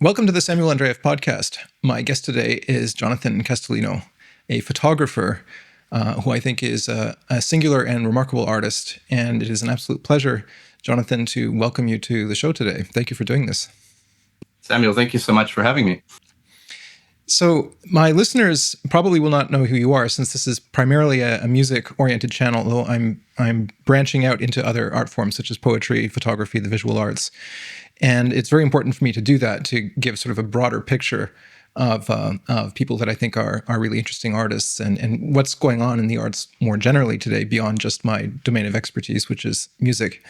Welcome to the Samuel Andreyev podcast. My guest today is Jonathan Castellino, a photographer who I think is a singular and remarkable artist. And it is an absolute pleasure, Jonathan, to welcome you to the show today. Thank you for doing this. Samuel, thank you so much for having me. So my listeners probably will not know who you are, since this is primarily a music-oriented channel, though I'm branching out into other art forms such as poetry, photography, the visual arts. And it's very important for me to do that, to give sort of a broader picture of people that I think are really interesting artists and what's going on in the arts more generally today beyond just my domain of expertise, which is music.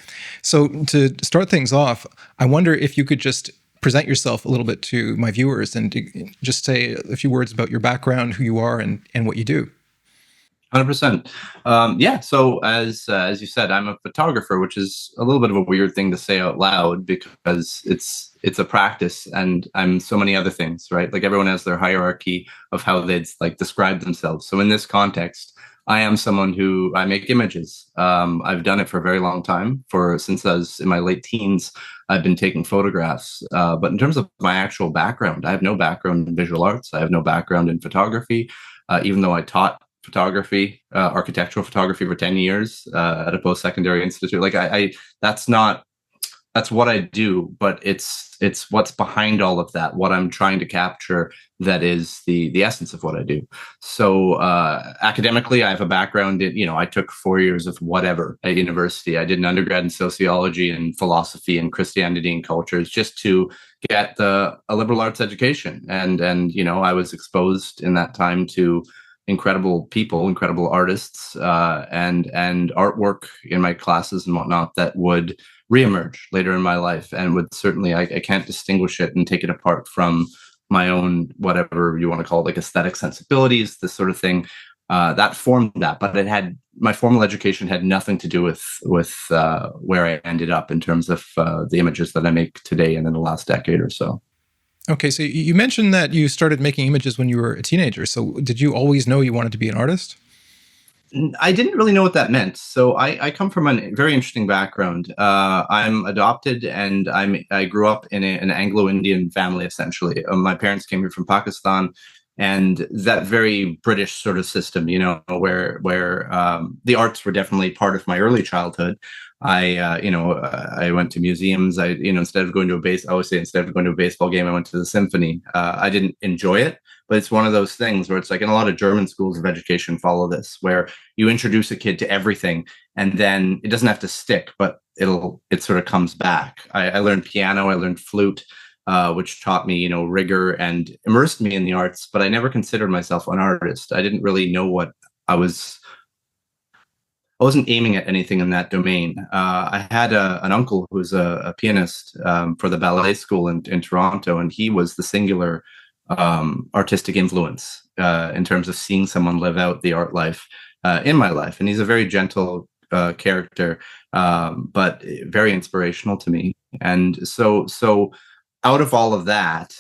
So to start things off, I wonder if you could just present yourself a little bit to my viewers and just say a few words about your background, who you are, and what you do. 100%. Yeah. So as you said, I'm a photographer, which is a little bit of a weird thing to say out loud because it's a practice, and I'm so many other things, right? Like everyone has their hierarchy of how they'd like describe themselves. So in this context, I am someone who I make images. I've done it for a very long time. Since I was in my late teens, I've been taking photographs. But in terms of my actual background, I have no background in visual arts. I have no background in photography, even though I taught photography, architectural photography for 10 years at a post-secondary institute. Like that's what I do, but it's what's behind all of that, what I'm trying to capture, that is the essence of what I do. So academically, I have a background in, I took 4 years of whatever at university. I did an undergrad in sociology and philosophy and Christianity and cultures, just to get a liberal arts education. And I was exposed in that time to incredible people, incredible artists, and artwork in my classes and whatnot that would reemerge later in my life, and would certainly, I can't distinguish it and take it apart from my own, whatever you want to call it, like aesthetic sensibilities, this sort of thing. That formed that, but my formal education had nothing to do with where I ended up in terms of the images that I make today and in the last decade or so. Okay, so you mentioned that you started making images when you were a teenager. So did you always know you wanted to be an artist? I didn't really know what that meant. So I come from a very interesting background. I'm adopted, and I grew up in an Anglo-Indian family, essentially. My parents came here from Pakistan, and that very British sort of system, where the arts were definitely part of my early childhood. I went to museums. Instead of going to I always say, instead of going to a baseball game, I went to the symphony. I didn't enjoy it, but it's one of those things where it's like, in a lot of German schools of education follow this, where you introduce a kid to everything, and then it doesn't have to stick, but it sort of comes back. I learned piano, I learned flute, which taught me, rigor and immersed me in the arts, but I never considered myself an artist. I didn't really know what I wasn't aiming at anything in that domain. I had an uncle who was a pianist for the ballet school in Toronto, and he was the singular artistic influence in terms of seeing someone live out the art life in my life. And he's a very gentle character, but very inspirational to me. And so out of all of that,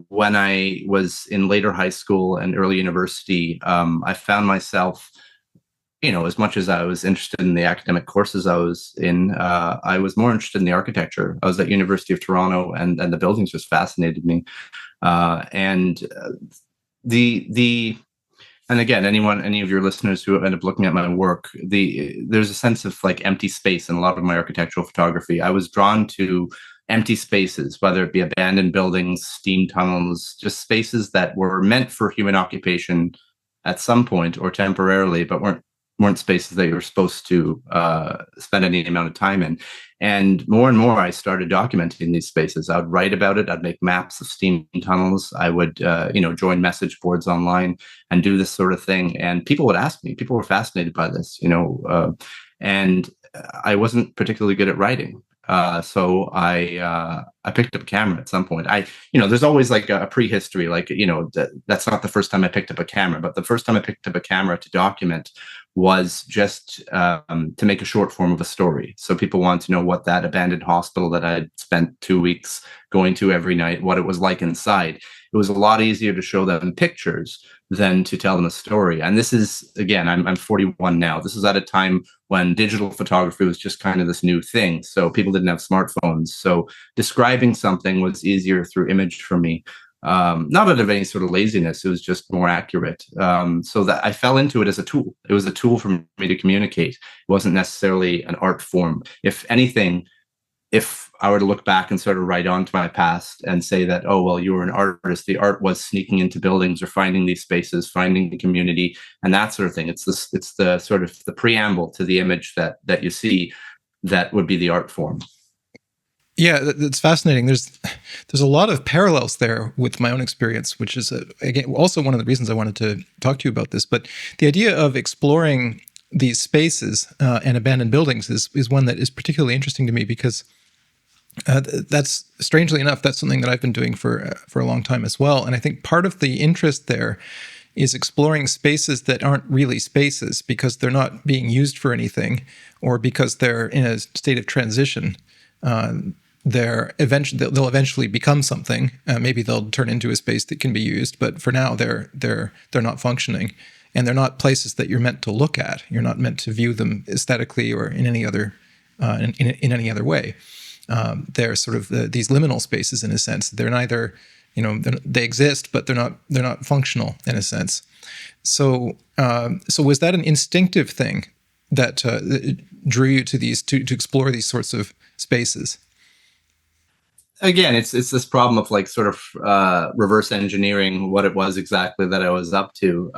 when I was in later high school and early university, I found myself, as much as I was interested in the academic courses I was in, I was more interested in the architecture. I was at University of Toronto, and the buildings just fascinated me. And again, any of your listeners who end up looking at my work, there's a sense of like empty space in a lot of my architectural photography. I was drawn to empty spaces, whether it be abandoned buildings, steam tunnels, just spaces that were meant for human occupation at some point or temporarily, but weren't spaces that you were supposed to spend any amount of time in. And more I started documenting these spaces. I would write about it. I'd make maps of steam tunnels. I would join message boards online and do this sort of thing. And people would ask me. People were fascinated by this, and I wasn't particularly good at writing. So I picked up a camera at some point. There's always like a prehistory, like, that's not the first time I picked up a camera, but the first time I picked up a camera to document was just to make a short form of a story. So people wanted to know what that abandoned hospital that I had spent 2 weeks going to every night, what it was like inside. It was a lot easier to show them pictures than to tell them a story. And this is, again, I'm 41 now. This is at a time when digital photography was just kind of this new thing. So people didn't have smartphones. So describing something was easier through image for me. Not out of any sort of laziness, it was just more accurate. So that I fell into it as a tool. It was a tool for me to communicate. It wasn't necessarily an art form. If anything, if I were to look back and sort of write on to my past and say that, oh, well, you were an artist, the art was sneaking into buildings or finding these spaces, finding the community, and that sort of thing. It's the sort of the preamble to the image that you see that would be the art form. Yeah, that's fascinating. There's a lot of parallels there with my own experience, which is again also one of the reasons I wanted to talk to you about this. But the idea of exploring these spaces and abandoned buildings is one that is particularly interesting to me because that's, strangely enough, that's something that I've been doing for a long time as well. And I think part of the interest there is exploring spaces that aren't really spaces because they're not being used for anything, or because they're in a state of transition. They'll eventually become something. Maybe they'll turn into a space that can be used, but for now they're not functioning, and they're not places that you're meant to look at. You're not meant to view them aesthetically or in any other in any other way. They're sort of these liminal spaces in a sense. They're neither, they exist, but they're not functional in a sense. So was that an instinctive thing that drew you to these to explore these sorts of spaces? Again, it's this problem of like sort of reverse engineering what it was exactly that I was up to.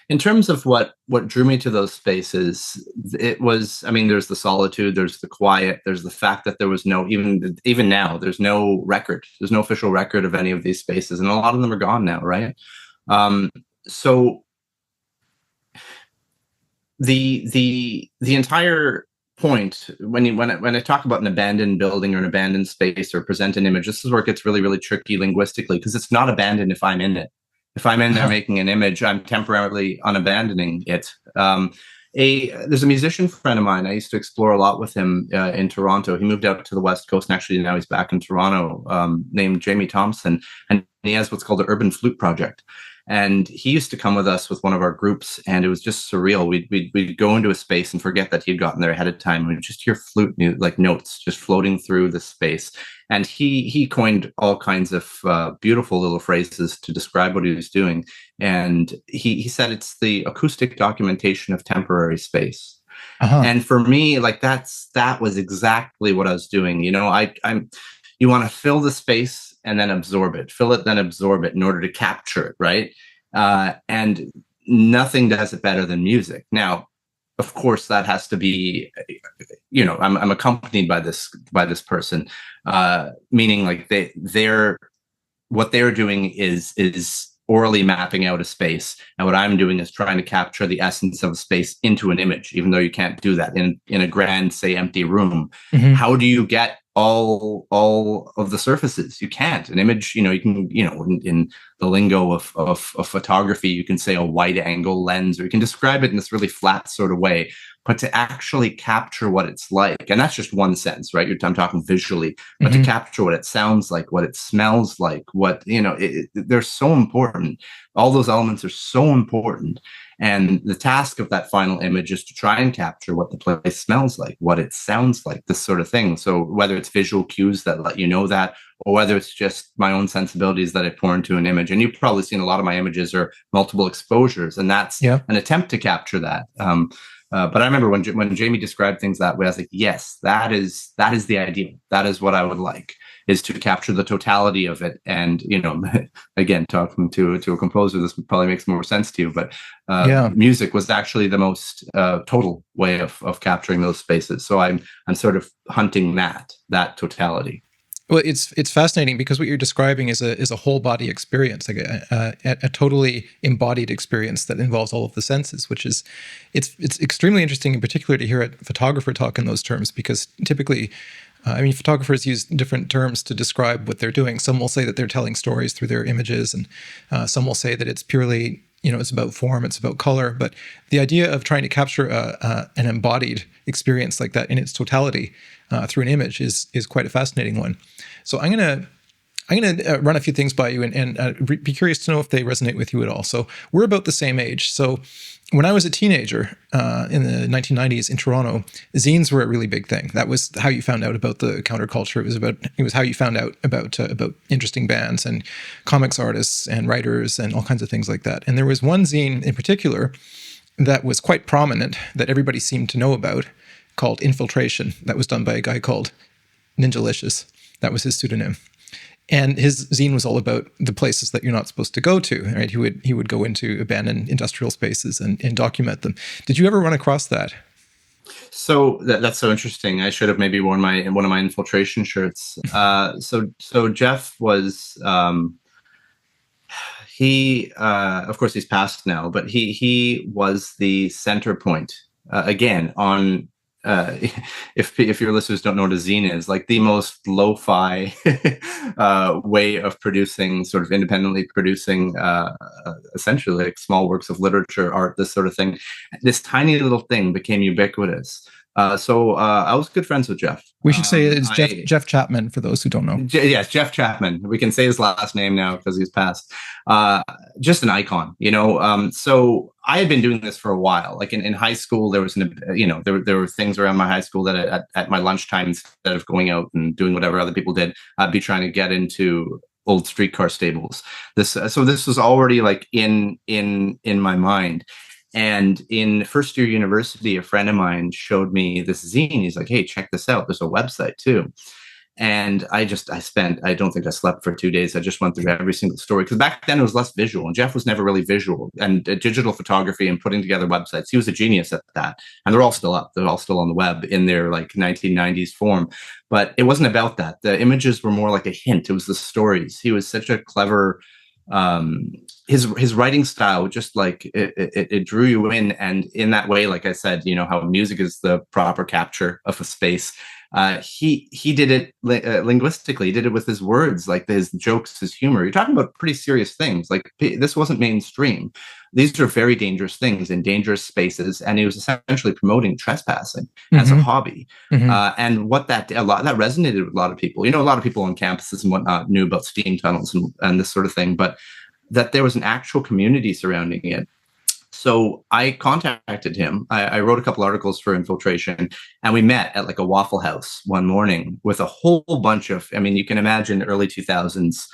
In terms of what drew me to those spaces, it was, I mean, there's the solitude, there's the quiet, there's the fact that there was no, even now, there's no record, there's no official record of any of these spaces, and a lot of them are gone now, right? So the entire point when I talk about an abandoned building or an abandoned space or present an image, this is where it gets really, really tricky linguistically, because it's not abandoned if I'm in it. If I'm in there making an image, I'm temporarily unabandoning it. There's a musician friend of mine. I used to explore a lot with him in Toronto. He moved out to the West Coast, and actually now he's back in Toronto, named Jamie Thompson, and he has what's called the Urban Flute Project. And he used to come with us with one of our groups, and it was just surreal. We'd go into a space and forget that he'd gotten there ahead of time. We'd just hear flute like notes just floating through the space. And he coined all kinds of beautiful little phrases to describe what he was doing. And he said it's the acoustic documentation of temporary space. Uh-huh. And for me, like that was exactly what I was doing. You want to fill the space and then absorb it, fill it, then absorb it in order to capture it, right? And nothing does it better than music. Now, of course, that has to be, I'm accompanied by this person, meaning like what they're doing is orally mapping out a space, and what I'm doing is trying to capture the essence of a space into an image, even though you can't do that in a grand, say, empty room. Mm-hmm. How do you get all of the surfaces? You can't. An image, you can, in the lingo of photography, you can say a wide angle lens, or you can describe it in this really flat sort of way. But to actually capture what it's like, and that's just one sense, right? I'm talking visually, but mm-hmm. to capture what it sounds like, what it smells like, what, they're so important. All those elements are so important. And the task of that final image is to try and capture what the place smells like, what it sounds like, this sort of thing. So whether it's visual cues that let you know that, or whether it's just my own sensibilities that I pour into an image. And you've probably seen a lot of my images are multiple exposures, and that's an attempt to capture that. But I remember when Jamie described things that way, I was like, yes, that is the ideal. That is what I would like, is to capture the totality of it. And, again, talking to a composer, this probably makes more sense to you, but music was actually the most total way of capturing those spaces. So I'm sort of hunting that totality. Well, it's fascinating because what you're describing is a whole body experience, like a totally embodied experience that involves all of the senses, which is it's extremely interesting in particular to hear a photographer talk in those terms, because typically, photographers use different terms to describe what they're doing. Some will say that they're telling stories through their images, and some will say that it's purely it's about form, it's about color, but the idea of trying to capture an embodied experience like that in its totality through an image is quite a fascinating one. So I'm gonna run a few things by you and be curious to know if they resonate with you at all. So we're about the same age. So when I was a teenager in the 1990s in Toronto, zines were a really big thing. That was how you found out about the counterculture. It was how you found out about interesting bands and comics artists and writers and all kinds of things like that. And there was one zine in particular that was quite prominent that everybody seemed to know about, called Infiltration. That was done by a guy called Ninjalicious. That was his pseudonym. And his zine was all about the places that you're not supposed to go to, right? He would go into abandoned industrial spaces and document them. Did you ever run across that? So that's so interesting. I should have maybe worn one of my Infiltration shirts. So Jeff was he of course he's passed now, but he was the center point again on. If your listeners don't know what a zine is, like the most lo-fi way of producing, sort of independently producing, essentially like small works of literature, art, this sort of thing. This tiny little thing became ubiquitous. So I was good friends with Jeff. We should say it's Jeff Chapman for those who don't know. Yes, Jeff Chapman. We can say his last name now because he's passed. Just an icon, So I had been doing this for a while. Like in high school, there was there were things around my high school that at my lunchtime, instead of going out and doing whatever other people did, I'd be trying to get into old streetcar stables. So this was already like in my mind. And in first year university, a friend of mine showed me this zine. He's like, "Hey, check this out. There's a website too." And I don't think I slept for 2 days. I just went through every single story, because back then it was less visual, and Jeff was never really visual. And digital photography and putting together websites, he was a genius at that. And they're all still up. They're all still on the web in their like 1990s form. But it wasn't about that. The images were more like a hint. It was the stories. He was such a clever, his writing style, just like it drew you in. And in that way, like I said, how music is the proper capture of a space. He did it linguistically. He did it with his words, like his jokes, his humor. You're talking about pretty serious things. Like this wasn't mainstream. These are very dangerous things in dangerous spaces, and he was essentially promoting trespassing as a hobby. And what that resonated with a lot of people. A lot of people on campuses and whatnot knew about steam tunnels and this sort of thing, but that there was an actual community surrounding it. So I contacted him. I wrote a couple articles for Infiltration, and we met at like a Waffle House one morning with a whole bunch of, you can imagine early 2000s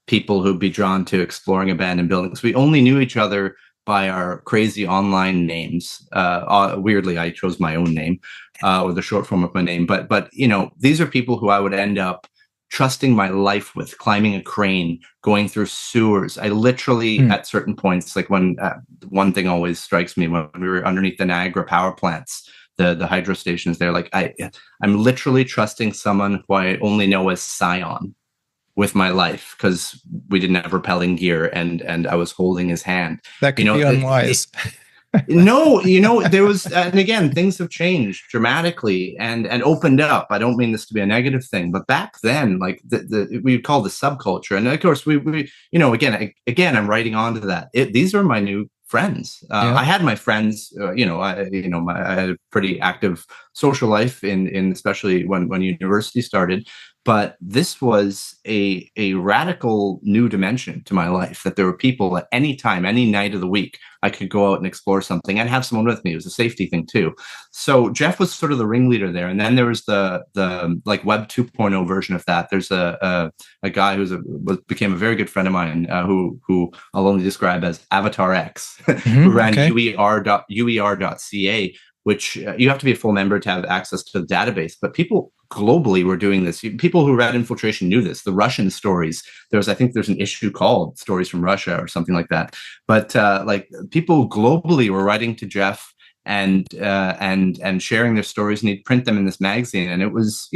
people who'd be drawn to exploring abandoned buildings. We only knew each other by our crazy online names. Weirdly, I chose my own name or the short form of my name. But these are people who I would end up trusting my life with, climbing a crane, going through sewers. I literally, at certain points, like when one thing always strikes me when we were underneath the Niagara power plants, the hydro stations there, like I'm literally trusting someone who I only know as Scion with my life, because we didn't have rappelling gear and I was holding his hand. That could be unwise. No, there was, and again, things have changed dramatically and opened up. I don't mean this to be a negative thing, but back then, like we call the subculture, and of course we again, I'm writing onto that. These are my new friends. I had my friends, I had a pretty active social life in especially when university started. But this was a radical new dimension to my life, that there were people at any time, any night of the week, I could go out and explore something and have someone with me. It was a safety thing too. So Jeff was sort of the ringleader there. And then there was the like Web 2.0 version of that. There's a guy became a very good friend of mine who I'll only describe as Avatar X, who ran uer.ca, which you have to be a full member to have access to the database. But people globally were doing this. People who read Infiltration knew this. The Russian stories. I think there's an issue called Stories from Russia or something like that. But like people globally were writing to Jeff and sharing their stories, and he'd print them in this magazine. And it was,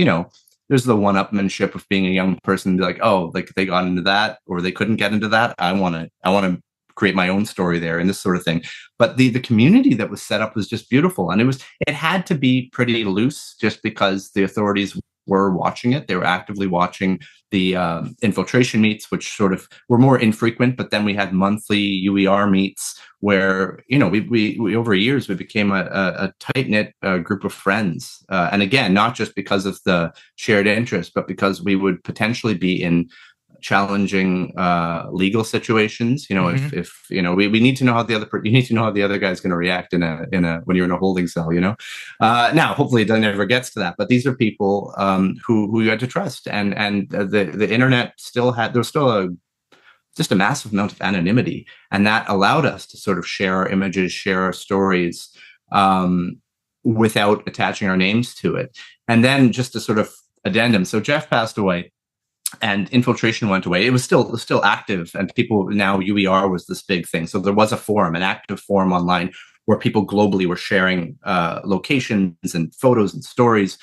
there's the one-upmanship of being a young person, be like, oh, like they got into that or they couldn't get into that. I want to create my own story there and this sort of thing. But the community that was set up was just beautiful. And it had to be pretty loose, just because the authorities were watching it. They were actively watching the infiltration meets, which sort of were more infrequent, but then we had monthly UER meets where, we over years, we became a tight-knit group of friends. And again, not just because of the shared interest, but because we would potentially be in challenging legal situations. If we need to know how you need to know how the other guy's going to react in a when you're in a holding cell. Now hopefully it never gets to that, but these are people who you had to trust, and the internet there's still just a massive amount of anonymity, and that allowed us to sort of share our images, share our stories, without attaching our names to it. And then just a sort of addendum, so Jeff passed away and Infiltration went away. It was still active, and people, now UER was this big thing. So there was a forum, an active forum online, where people globally were sharing locations and photos and stories.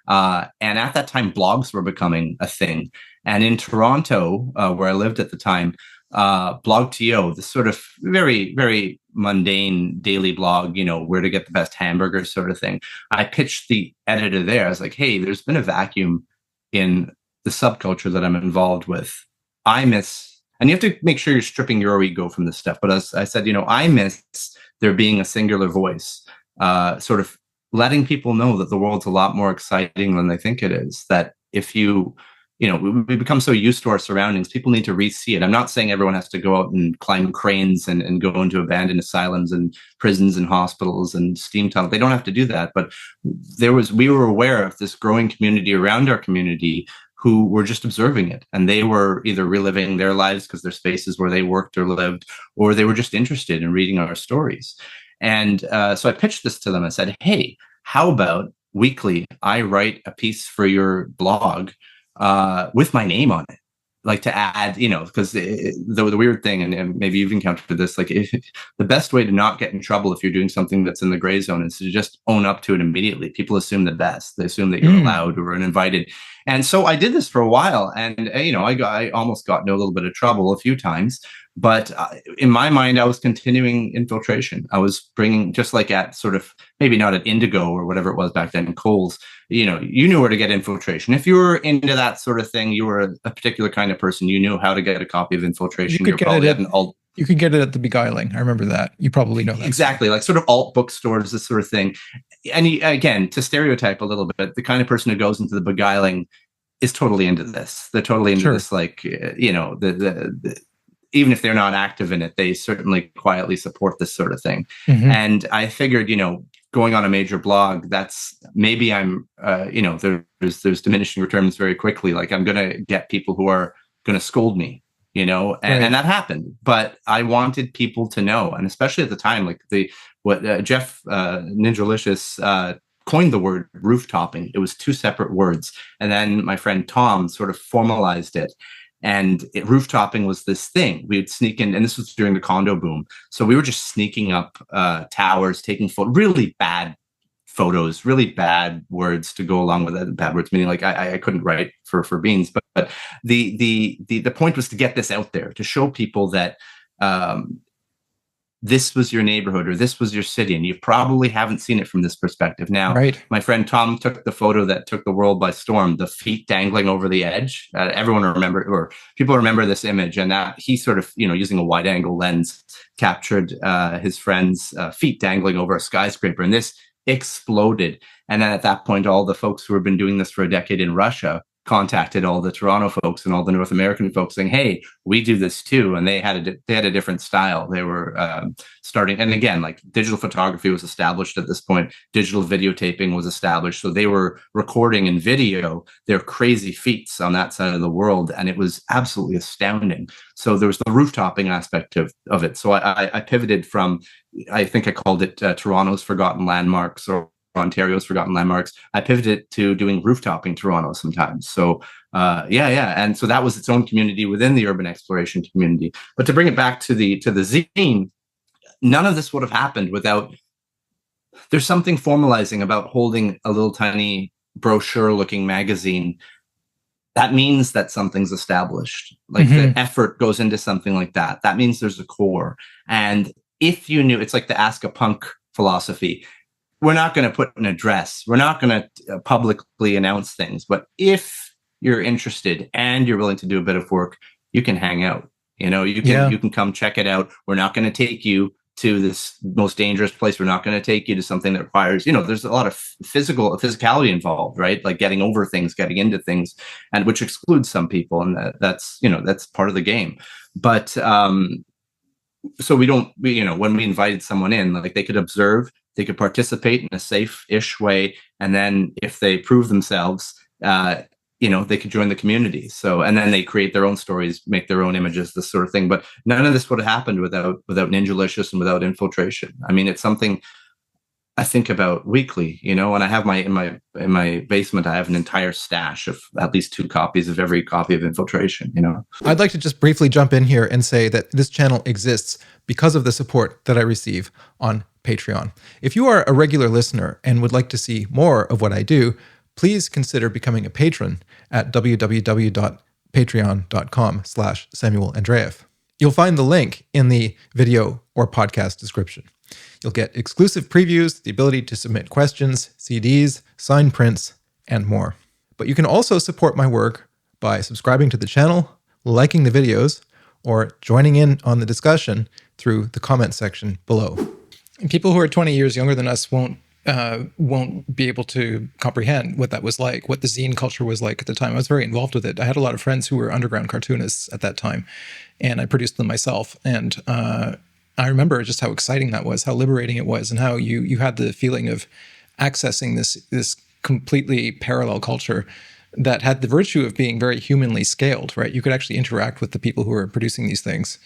And at that time, blogs were becoming a thing. And in Toronto, where I lived at the time, Blog.to, this sort of very, very mundane daily blog, where to get the best hamburgers sort of thing. I pitched the editor there. I was like, hey, there's been a vacuum in the subculture that I'm involved with. And you have to make sure you're stripping your ego from this stuff. But as I said, I miss there being a singular voice, sort of letting people know that the world's a lot more exciting than they think it is. That if we become so used to our surroundings, people need to re-see it. I'm not saying everyone has to go out and climb cranes and go into abandoned asylums and prisons and hospitals and steam tunnels. They don't have to do that. But we were aware of this growing community around our community who were just observing it, and they were either reliving their lives because they're spaces where they worked or lived, or they were just interested in reading our stories. And so I pitched this to them. I said, hey, how about weekly I write a piece for your blog with my name on it, like to add, because the weird thing, and maybe you've encountered this, like the best way to not get in trouble if you're doing something that's in the gray zone is to just own up to it immediately. People assume the best. They assume that you're allowed or uninvited. And so I did this for a while, and I almost got into a little bit of trouble a few times. But in my mind, I was continuing Infiltration. I was bringing, just like at sort of, maybe not at Indigo or whatever it was back then, in Coles, you knew where to get Infiltration. If you were into that sort of thing, you were a particular kind of person. You knew how to get a copy of Infiltration. You could get it at the Beguiling. I remember that. You probably know that. Exactly, like sort of alt bookstores, this sort of thing. And again, to stereotype a little bit, the kind of person who goes into the Beguiling is totally into this. They're totally into this, like, even if they're not active in it, they certainly quietly support this sort of thing. Mm-hmm. And I figured, going on a major blog, that's maybe I'm, there's diminishing returns very quickly. Like, I'm going to get people who are going to scold me, and that happened. But I wanted people to know, and especially at the time, like Jeff Ninjalicious coined the word rooftopping. It was two separate words. And then my friend Tom sort of formalized it. And rooftopping was this thing. We would sneak in, and this was during the condo boom. So we were just sneaking up towers, taking really bad photos, really bad words to go along with it. Bad words meaning like I couldn't write for beans. But the point was to get this out there, to show people that this was your neighborhood or this was your city, and you probably haven't seen it from this perspective. Now, My friend Tom took the photo that took the world by storm, the feet dangling over the edge. People remember this image, and that he sort of, using a wide angle lens, captured his friend's feet dangling over a skyscraper, and this exploded. And then at that point, all the folks who have been doing this for a decade in Russia contacted all the Toronto folks and all the North American folks saying, hey, we do this too. And they had a different style. They were starting, and again, like, digital photography was established at this point. Digital videotaping was established. So they were recording in video their crazy feats on that side of the world. And it was absolutely astounding. So there was the rooftopping aspect of it. So I pivoted from, I think I called it Toronto's Forgotten Landmarks, or Ontario's Forgotten Landmarks. I pivoted to doing rooftopping Toronto sometimes. So and so that was its own community within the urban exploration community. But to bring it back to the zine, none of this would have happened without, there's something formalizing about holding a little tiny brochure looking magazine. That means that something's established. Like, the effort goes into something like that. That means there's a core. And if you knew, it's like the Ask a Punk philosophy. we're not going to put an address. We're not going to publicly announce things. But if you're interested and you're willing to do a bit of work, you can hang out. You can come check it out. We're not going to take you to this most dangerous place. We're not going to take you to something that requires, there's a lot of physicality involved, right? Like getting over things, getting into things, and which excludes some people. And that's part of the game. But so when we invited someone in, like they could observe, they could participate in a safe-ish way. And then if they prove themselves, they could join the community. So, and then they create their own stories, make their own images, this sort of thing. But none of this would have happened without Ninjalicious and without Infiltration. I mean, it's something I think about weekly, and I have in my basement, I have an entire stash of at least 2 copies of every copy of Infiltration, I'd like to just briefly jump in here and say that this channel exists because of the support that I receive on Patreon. If you are a regular listener and would like to see more of what I do, please consider becoming a patron at www.patreon.com/Samuel Andreyev. You'll find the link in the video or podcast description. You'll get exclusive previews, the ability to submit questions, CDs, signed prints, and more. But you can also support my work by subscribing to the channel, liking the videos, or joining in on the discussion through the comment section below. And people who are 20 years younger than us won't be able to comprehend what that was like, what the zine culture was like at the time. I was very involved with it. I had a lot of friends who were underground cartoonists at that time, and I produced them myself. And I remember just how exciting that was, how liberating it was, and how you had the feeling of accessing this completely parallel culture that had the virtue of being very humanly scaled, right? You could actually interact with the people who were producing these things.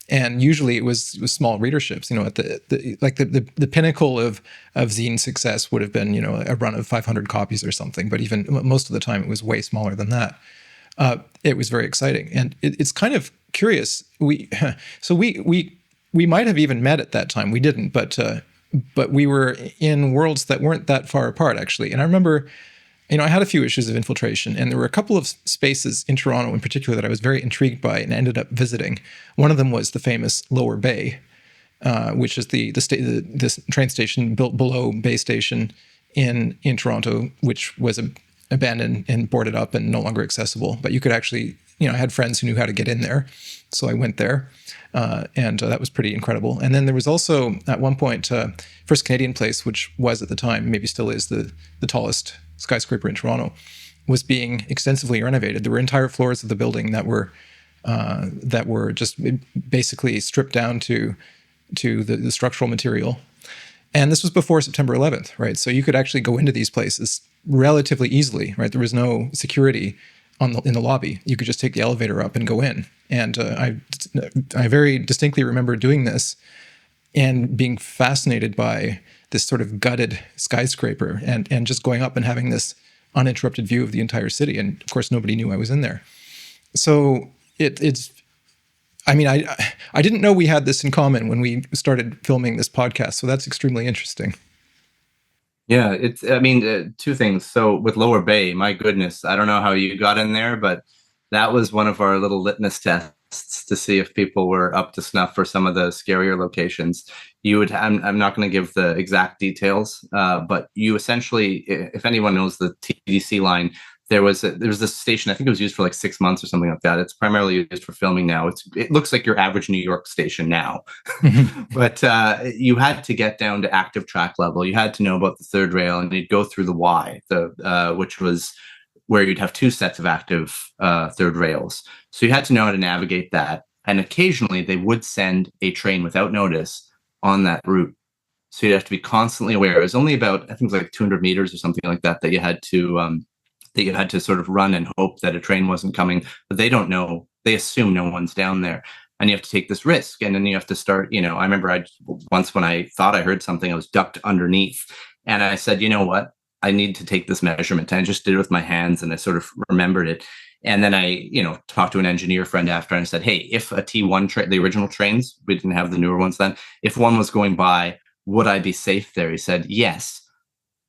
And usually it was small readerships, at the pinnacle of zine success would have been, a run of 500 copies or something. But even most of the time it was way smaller than that. It was very exciting. And it's kind of curious. We might have even met at that time. We didn't, but we were in worlds that weren't that far apart, actually. And I remember, I had a few issues of Infiltration, and there were a couple of spaces in Toronto in particular that I was very intrigued by and ended up visiting. One of them was the famous Lower Bay, which is the train station built below Bay Station in Toronto, which was abandoned and boarded up and no longer accessible. But you could actually, I had friends who knew how to get in there, so I went there, and that was pretty incredible. And then there was also, at one point, First Canadian Place, which was at the time, maybe still is, the tallest skyscraper in Toronto, was being extensively renovated. There were entire floors of the building that were just basically stripped down to the structural material. And this was before September 11th, right? So you could actually go into these places relatively easily, right? There was no security in the lobby. You could just take the elevator up and go in. And I very distinctly remember doing this and being fascinated by this sort of gutted skyscraper and just going up and having this uninterrupted view of the entire city. And of course, nobody knew I was in there. So I didn't know we had this in common when we started filming this podcast. So that's extremely interesting. Yeah, two things. So with Lower Bay, my goodness, I don't know how you got in there, but that was one of our little litmus tests to see if people were up to snuff for some of the scarier locations. I'm not going to give the exact details, but you essentially, if anyone knows the TDC line, there was this station, I think it was used for like 6 months or something like that. It's primarily used for filming now. It looks like your average New York station now, but you had to get down to active track level. You had to know about the third rail, and you'd go through the Y, which was where you'd have 2 sets of active third rails. So you had to know how to navigate that. And occasionally they would send a train without notice on that route. So you'd have to be constantly aware. It was only about, I think it was like 200 meters or something like that you had to sort of run and hope that a train wasn't coming. But they don't know. They assume no one's down there. And you have to take this risk. And then you have to start, I remember once when I thought I heard something, I was ducked underneath. And I said, you know what? I need to take this measurement. And I just did it with my hands, and I sort of remembered it. And then I, talked to an engineer friend after, and I said, hey, if a T1 train, the original trains, we didn't have the newer ones then, if one was going by, would I be safe there? He said, yes,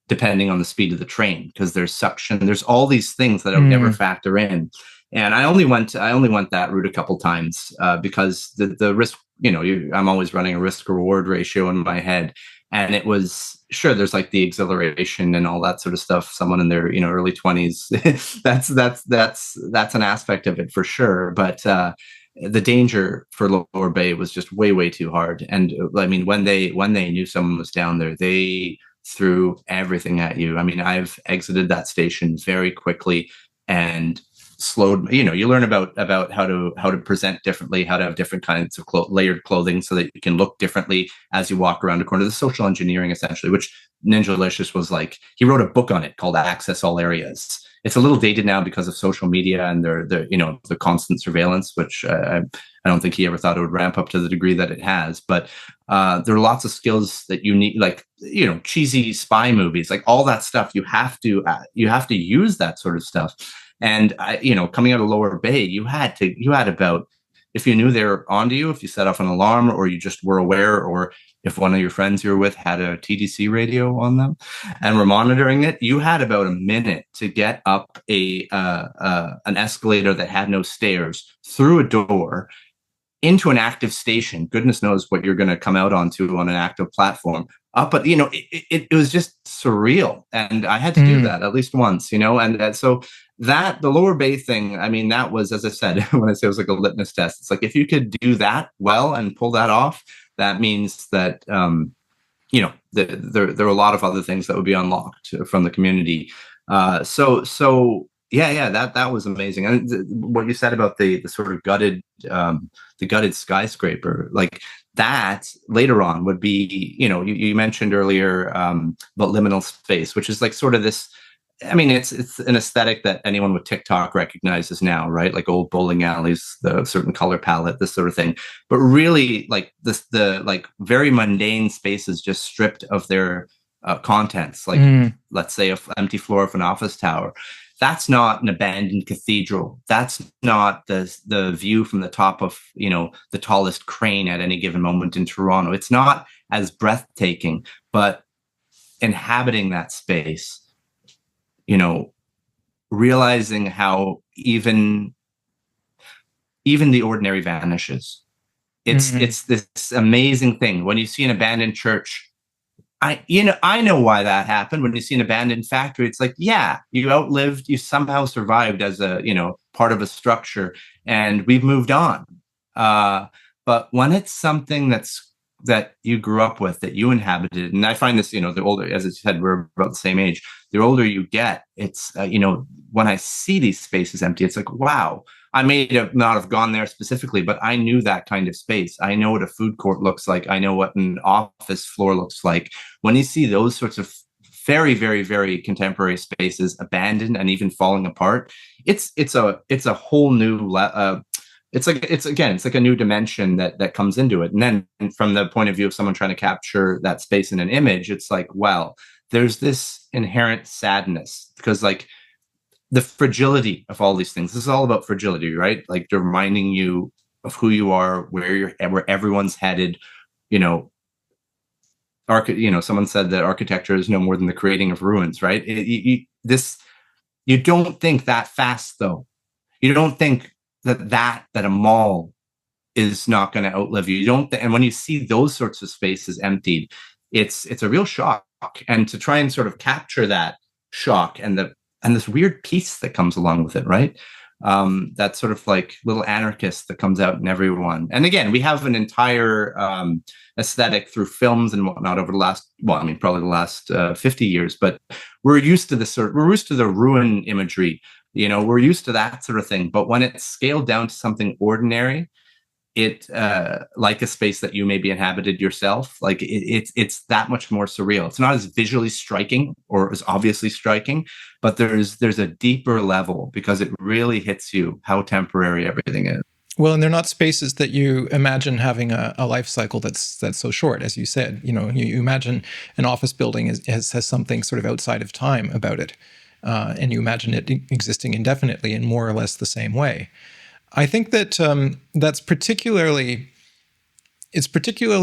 depending on the speed of the train, because there's suction, there's all these things that I would never factor in. And I only went that route a couple times because the risk I'm always running a risk reward ratio in my head. And it was, sure, there's like the exhilaration and all that sort of stuff. Someone in their, early 20s, that's an aspect of it for sure. But the danger for Lower Bay was just way, way too hard. And I mean, when they knew someone was down there, they threw everything at you. I mean, I've exited that station very quickly and slowed. You learn about how to present differently, how to have different kinds of layered clothing so that you can look differently as you walk around a corner. The social engineering, essentially, which Ninjalicious was like. He wrote a book on it called Access All Areas. It's a little dated now because of social media and the constant surveillance, which I don't think he ever thought it would ramp up to the degree that it has. But there are lots of skills that you need, like cheesy spy movies, like all that stuff. You have to use that sort of stuff. And coming out of Lower Bay, you had about, if you knew they were onto you, if you set off an alarm, or you just were aware, or if one of your friends you were with had a TDC radio on them and were monitoring it, you had about a minute to get up an escalator that had no stairs, through a door, into an active station. Goodness knows what you're going to come out onto on an active platform. But it was just surreal, and I had to do that at least once. And so that, the Lower Bay thing, I mean, that was, as I said, when I say it was like a litmus test, it's like, if you could do that well and pull that off, that means that there are a lot of other things that would be unlocked from the community. So yeah, that was amazing. And what you said about the sort of gutted skyscraper, like that later on would be, you mentioned earlier about liminal space, which is like sort of this. I mean, it's an aesthetic that anyone with TikTok recognizes now, right? Like old bowling alleys, the certain color palette, this sort of thing. But really, like the like very mundane spaces just stripped of their contents. Like, let's say, an empty floor of an office tower. That's not an abandoned cathedral. That's not the view from the top of the tallest crane at any given moment in Toronto. It's not as breathtaking, but inhabiting that space, realizing how even the ordinary vanishes. It's this amazing thing when you see an abandoned church. I know why that happened. When you see an abandoned factory, it's like, yeah, you somehow survived as a part of a structure, and we've moved on. But when it's something that you grew up with, that you inhabited, and I find this, the older, as I said, we're about the same age, the older you get, it's, when I see these spaces empty, it's like, wow, I may not have gone there specifically, but I knew that kind of space. I know what a food court looks like. I know what an office floor looks like. When you see those sorts of very, very, very contemporary spaces abandoned and even falling apart, it's a whole new it's like a new dimension that comes into it. And then from the point of view of someone trying to capture that space in an image, it's like, well, there's this inherent sadness, because like the fragility of all these things, this is all about fragility, right? Like, they're reminding you of who you are, where everyone's headed. Someone said that architecture is no more than the creating of ruins, right? You don't think that fast, though. You don't think that a mall is not going to outlive you. You don't, and when you see those sorts of spaces emptied, it's a real shock. And to try and sort of capture that shock and this weird peace that comes along with it, right? That sort of like little anarchist that comes out in everyone. And again, we have an entire aesthetic through films and whatnot over the last, probably the last 50 years. But we're used to we're used to the ruin imagery. We're used to that sort of thing. But when it's scaled down to something ordinary, it like a space that you maybe inhabited yourself, like it's that much more surreal. It's not as visually striking or as obviously striking, but there's a deeper level, because it really hits you how temporary everything is. Well, and they're not spaces that you imagine having a life cycle that's so short, as you said. You imagine an office building has something sort of outside of time about it, and you imagine it existing indefinitely in more or less the same way. I think that it's particularly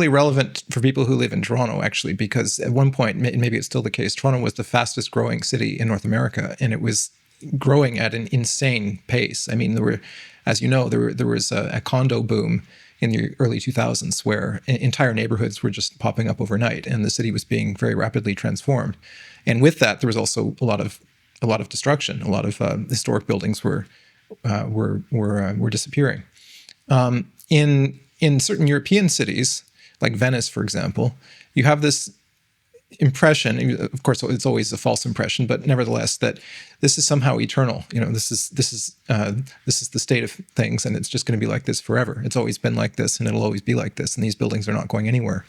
relevant for people who live in Toronto, actually, because at one point, maybe it's still the case, Toronto was the fastest growing city in North America, and it was growing at an insane pace. I mean, there were, as you know, there was a condo boom in the early 2000s, where entire neighborhoods were just popping up overnight, and the city was being very rapidly transformed. And with that, there was also a lot of destruction. A lot of historic buildings were disappearing. In certain European cities, like Venice, for example, you have this impression. Of course, it's always a false impression, but nevertheless, that this is somehow eternal. This is the state of things, and it's just going to be like this forever. It's always been like this, and it'll always be like this. And these buildings are not going anywhere.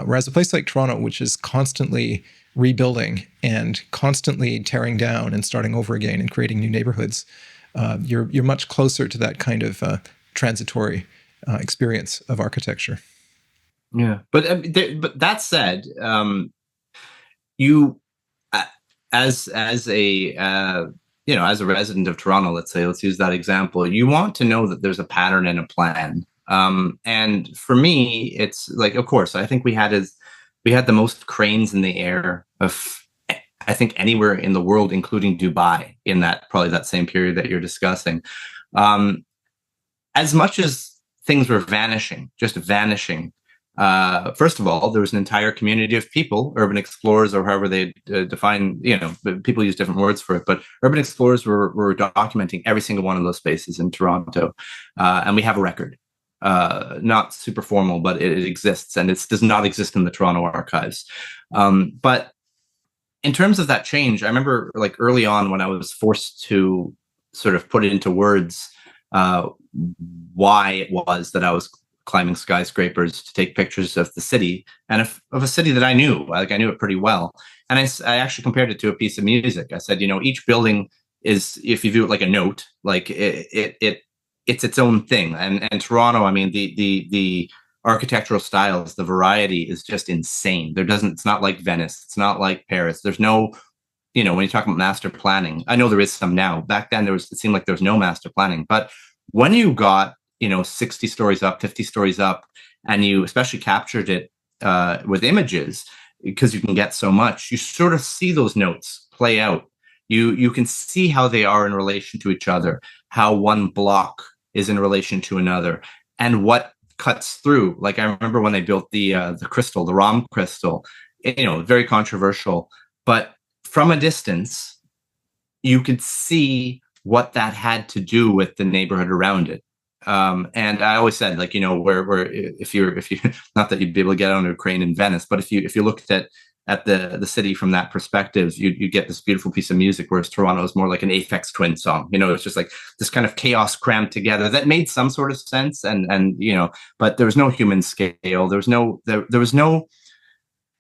Whereas a place like Toronto, which is constantly rebuilding and constantly tearing down and starting over again and creating new neighborhoods, you're much closer to that kind of transitory experience of architecture. Yeah, but that said, you as a as a resident of Toronto, let's use that example. You want to know that there's a pattern and a plan. And for me, it's like, of course, I think we had the most cranes in the air of, I think, anywhere in the world, including Dubai, in probably that same period that you're discussing. As much as things were just vanishing. First of all, there was an entire community of people, urban explorers, or however they define, people use different words for it, but urban explorers were documenting every single one of those spaces in Toronto. And we have a record, not super formal, but it exists, and it does not exist in the Toronto archives. But in terms of that change, I remember like early on when I was forced to sort of put it into words, why it was that I was climbing skyscrapers to take pictures of the city, and of a city that I knew. Like, I knew it pretty well. And I actually compared it to a piece of music. I said, each building is, if you view it like a note, like it's its own thing. And Toronto, I mean, the architectural styles, the variety is just insane. It's not like Venice. It's not like Paris. There's no, when you talk about master planning, I know there is some now. Back then, it seemed like there was no master planning. But when you got 60 stories up, 50 stories up, and you especially captured it with images, because you can get so much, you sort of see those notes play out. You can see how they are in relation to each other, how one block is in relation to another, and what cuts through. Like, I remember when they built the crystal, the Ram crystal, very controversial, but from a distance, you could see what that had to do with the neighborhood around it. And I always said, like, where if you not that you'd be able to get on a crane in Venice, but if you looked at the city from that perspective, you get this beautiful piece of music, whereas Toronto is more like an Aphex Twin song. It's just like this kind of chaos crammed together that made some sort of sense, and but there was no human scale. There was no.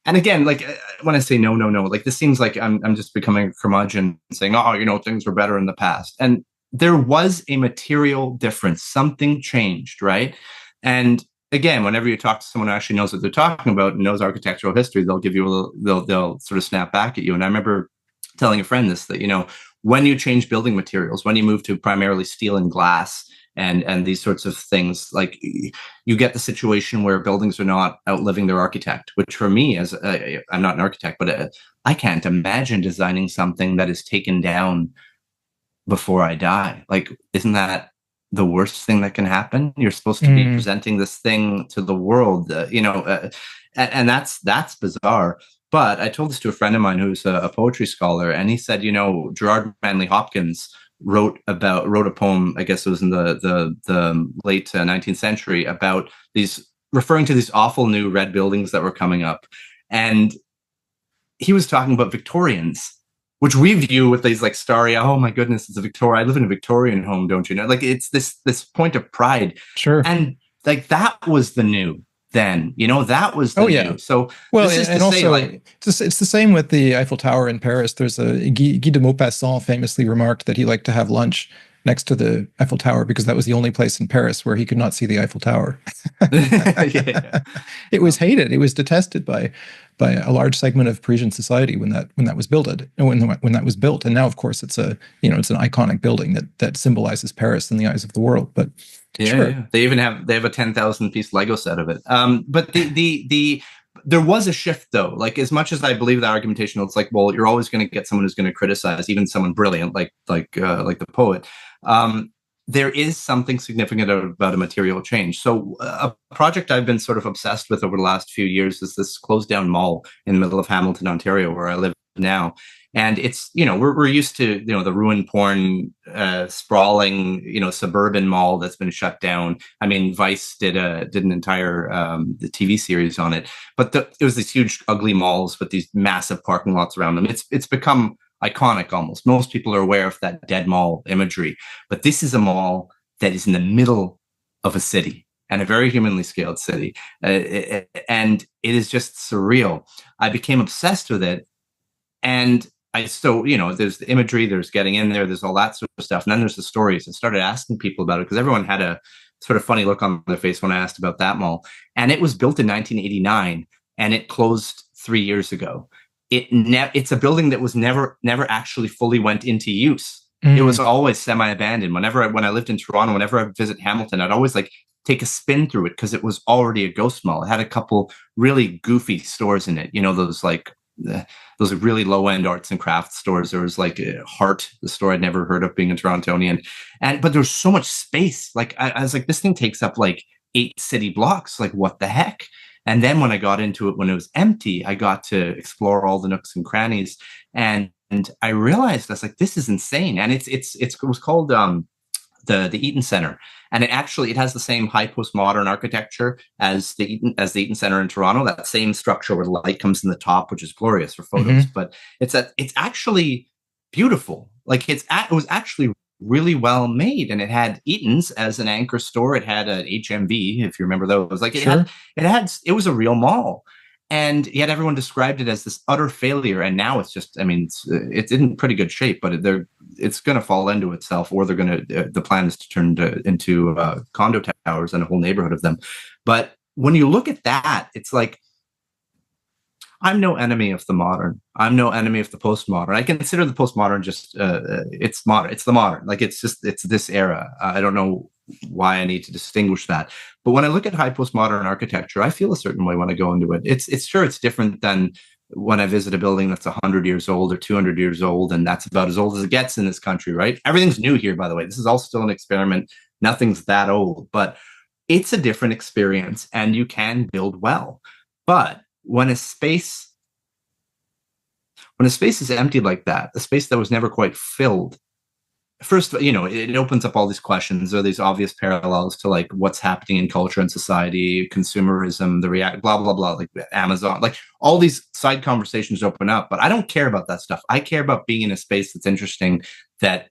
And again, like, when I say no, like, this seems like I'm just becoming a curmudgeon saying, oh, things were better in the past. And there was a material difference. Something changed, right? And again, whenever you talk to someone who actually knows what they're talking about and knows architectural history, they'll give you they'll sort of snap back at you. And I remember telling a friend this, that, when you change building materials, when you move to primarily steel and glass, and these sorts of things, like, you get the situation where buildings are not outliving their architect, which for me, as I'm not an architect, but I can't imagine designing something that is taken down before I die. Like, isn't that the worst thing that can happen? You're supposed to be presenting this thing to the world, and that's bizarre. But I told this to a friend of mine who's a poetry scholar, and he said, Gerard Manley Hopkins wrote a poem, I guess it was in the late 19th century, about referring to these awful new red buildings that were coming up. And he was talking about Victorians, which we view with these like starry, oh my goodness, it's a Victoria. I live in a Victorian home, don't you know? Like, it's this point of pride. Sure. And like, that was the new then, that was the new. So, well, this is and also, like, it's the same with the Eiffel Tower in Paris. There's Guy de Maupassant famously remarked that he liked to have lunch next to the Eiffel Tower because that was the only place in Paris where he could not see the Eiffel Tower. Yeah. It was hated. It was detested by a large segment of Parisian society when that was built. When that was built, and now, of course, it's it's an iconic building that symbolizes Paris in the eyes of the world. But yeah, sure. Yeah. They have a 10,000 piece Lego set of it. But there was a shift, though. Like, as much as I believe that argumentation, it's like, well, you're always going to get someone who's going to criticize, even someone brilliant like the poet. there is something significant about a material change. So a project I've been sort of obsessed with over the last few years is this closed down mall in the middle of Hamilton, Ontario, where I live now. And it's, we're used to, the ruin porn, sprawling, suburban mall that's been shut down. I mean, Vice did an entire the TV series on it, but it was these huge, ugly malls with these massive parking lots around them. It's become iconic almost. Most people are aware of that dead mall imagery, but this is a mall that is in the middle of a city, and a very humanly scaled city. And it is just surreal. I became obsessed with it. And there's the imagery, there's getting in there, there's all that sort of stuff. And then there's the stories. I started asking people about it because everyone had a sort of funny look on their face when I asked about that mall. And it was built in 1989 and it closed 3 years ago. It's a building that was never actually fully went into use. It was always semi-abandoned. When I lived in Toronto, whenever I visit Hamilton, I'd always take a spin through it because it was already a ghost mall. It had a couple really goofy stores in it. Those really low-end arts and crafts stores. There was Heart, the store I'd never heard of being a Torontonian. But there was so much space. I was like, this thing takes up 8 city blocks. What the heck? And then when I got into it, when it was empty, I got to explore all the nooks and crannies. And I realized I was like, this is insane. And it was called the Eaton Center. And it has the same high postmodern architecture as the Eaton Center in Toronto, that same structure where the light comes in the top, which is glorious for photos. Mm-hmm. But it's actually beautiful. It was actually really well made, and it had Eaton's as an anchor store. It had an HMV, if you remember those. It was a real mall. And yet everyone described it as this utter failure. And now it's just, it's in pretty good shape, but it's going to fall into itself, or the plan is to turn into condo towers and a whole neighborhood of them. But when you look at that, it's I'm no enemy of the modern. I'm no enemy of the postmodern. I consider the postmodern just, it's modern. It's the modern. It's this era. I don't know why I need to distinguish that. But when I look at high postmodern architecture, I feel a certain way when I go into it. It's different than when I visit a building that's 100 years old or 200 years old, and that's about as old as it gets in this country, right? Everything's new here, by the way. This is all still an experiment. Nothing's that old, but it's a different experience, and you can build well. But when a space is empty like that, a space that was never quite filled, first, it opens up all these questions. Are these obvious parallels to what's happening in culture and society, consumerism, blah, blah, blah, Amazon, all these side conversations open up. But I don't care about that stuff. I care about being in a space that's interesting, that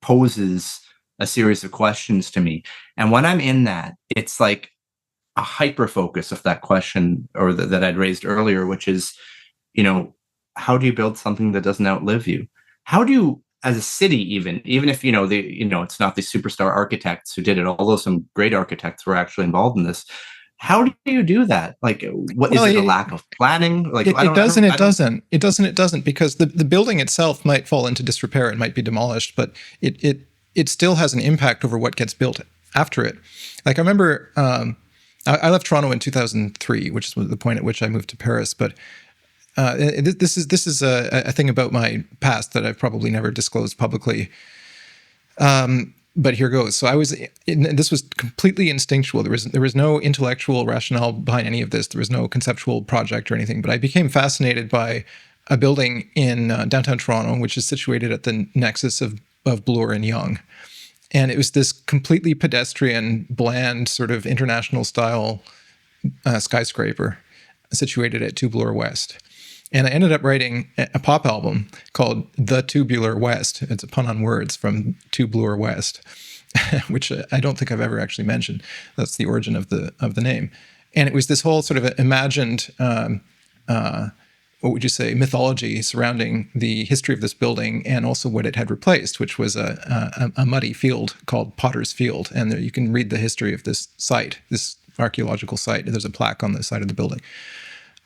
poses a series of questions to me. And when I'm in that, it's a hyper focus of that question, or that I'd raised earlier, which is, how do you build something that doesn't outlive you? How do you, as a city, even if it's not the superstar architects who did it, although some great architects were actually involved in this. How do you do that? Is it a lack of planning? It doesn't, because the building itself might fall into disrepair and might be demolished, but it still has an impact over what gets built after it. I remember I left Toronto in 2003, which is the point at which I moved to Paris, but this is a thing about my past that I've probably never disclosed publicly. But here goes. So this was completely instinctual. There was no intellectual rationale behind any of this. There was no conceptual project or anything, but I became fascinated by a building in downtown Toronto, which is situated at the nexus of Bloor and Yonge. And it was this completely pedestrian, bland, sort of international style skyscraper situated at 2 Bloor West. And I ended up writing a pop album called The Tubular West. It's a pun on words, from 2 Bloor West, which I don't think I've ever actually mentioned. That's the origin of the name. And it was this whole sort of imagined, what would you say, mythology surrounding the history of this building, and also what it had replaced, which was a muddy field called Potter's Field. And there you can read the history of this site, this archaeological site. There's a plaque on the side of the building.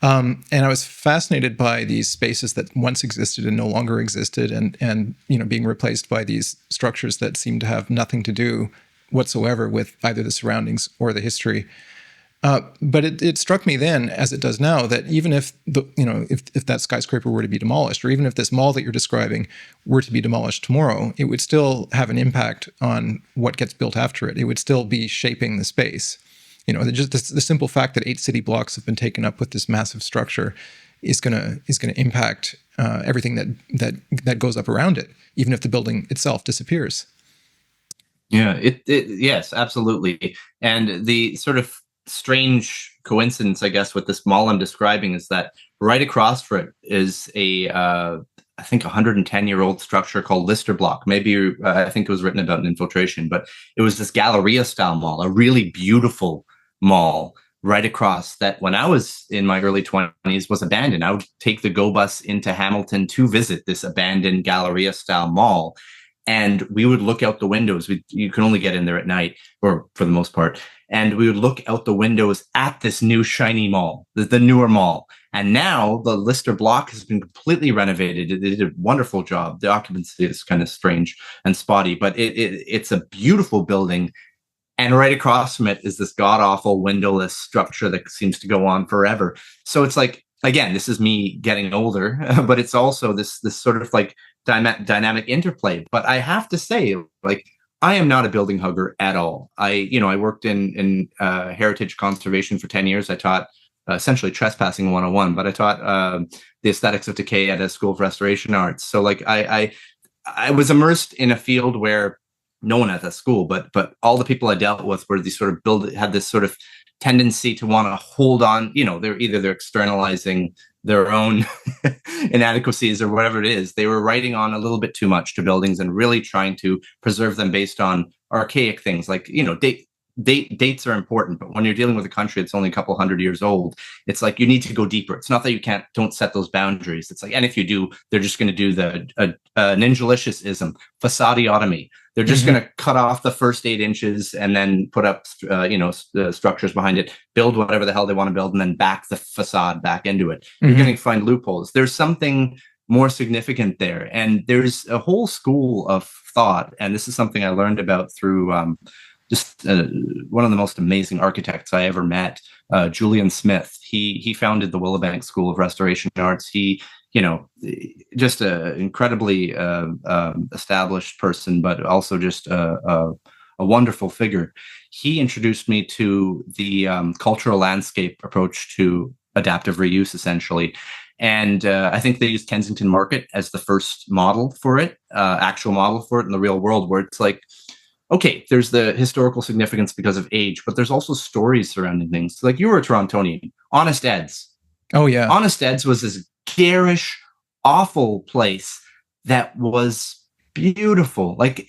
And I was fascinated by these spaces that once existed and no longer existed, and being replaced by these structures that seemed to have nothing to do whatsoever with either the surroundings or the history. But it struck me then, as it does now, that even if if that skyscraper were to be demolished, or even if this mall that you're describing were to be demolished tomorrow, it would still have an impact on what gets built after it. It would still be shaping the space. Just the simple fact that 8 city blocks have been taken up with this massive structure is gonna impact everything that goes up around it, even if the building itself disappears. Yeah, yes, absolutely. And the sort of strange coincidence, I guess, with this mall I'm describing is that right across from it is I think 110-year-old structure called Lister Block. Maybe I think it was written about in Infiltration, but it was this Galleria style mall, a really beautiful mall right across that when I was in my early 20s was abandoned. I would take the GO bus into Hamilton to visit this abandoned Galleria style mall. And we would look out the windows. You can only get in there at night, or for the most part. And we would look out the windows at this new shiny mall, the newer mall. And now the Lister Block has been completely renovated. It did a wonderful job. The occupancy is kind of strange and spotty, but it's a beautiful building. And right across from it is this god-awful windowless structure that seems to go on forever. So it's like, again, this is me getting older, but it's also this sort of like dynamic interplay. But I have to say, like, I am not a building hugger at all. I worked in heritage conservation for 10 years. I taught essentially trespassing 101, but I taught the aesthetics of decay at a school of restoration arts. So like I was immersed in a field where no one at that school, but all the people I dealt with were these sort of had this sort of tendency to want to hold on. They're externalizing their own inadequacies or whatever it is. They were writing on a little bit too much to buildings and really trying to preserve them based on archaic things like, dates are important, but when you're dealing with a country that's only a couple hundred years old, it's like you need to go deeper. It's not that you don't set those boundaries. It's like, and if you do, they're just going to do the ninjalicious-ism, facadiotomy. They're just going to cut off the first 8 inches and then put up, structures behind it, build whatever the hell they want to build, and then back the facade back into it. You're going to find loopholes. There's something more significant there, and there's a whole school of thought. And this is something I learned about through one of the most amazing architects I ever met, Julian Smith. He founded the Willowbank School of Restoration Arts. He, just an incredibly established person, but also just a wonderful figure. He introduced me to the cultural landscape approach to adaptive reuse, essentially. And I think they used Kensington Market as the first model for it, actual model for it in the real world, where it's like, okay, there's the historical significance because of age, but there's also stories surrounding things. Like, you were a Torontonian. Honest Ed's. Oh, yeah. Honest Ed's was this garish, awful place that was beautiful. Like,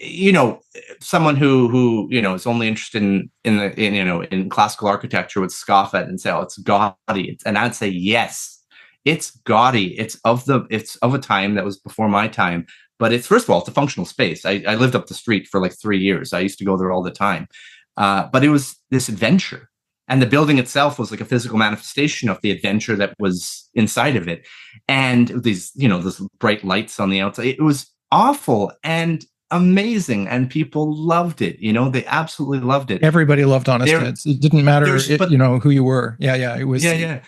someone who is only interested in classical architecture would scoff at it and say, "Oh, it's gaudy." And I'd say, yes, it's gaudy. It's of a time that was before my time. But it's, first of all, it's a functional space. I lived up the street for like 3 years. I used to go there all the time. But it was this adventure. And the building itself was like a physical manifestation of the adventure that was inside of it. And these, those bright lights on the outside. It was awful and amazing. And people loved it. They absolutely loved it. Everybody loved Honest Ed's. It didn't matter, who you were. Yeah. It was. Yeah.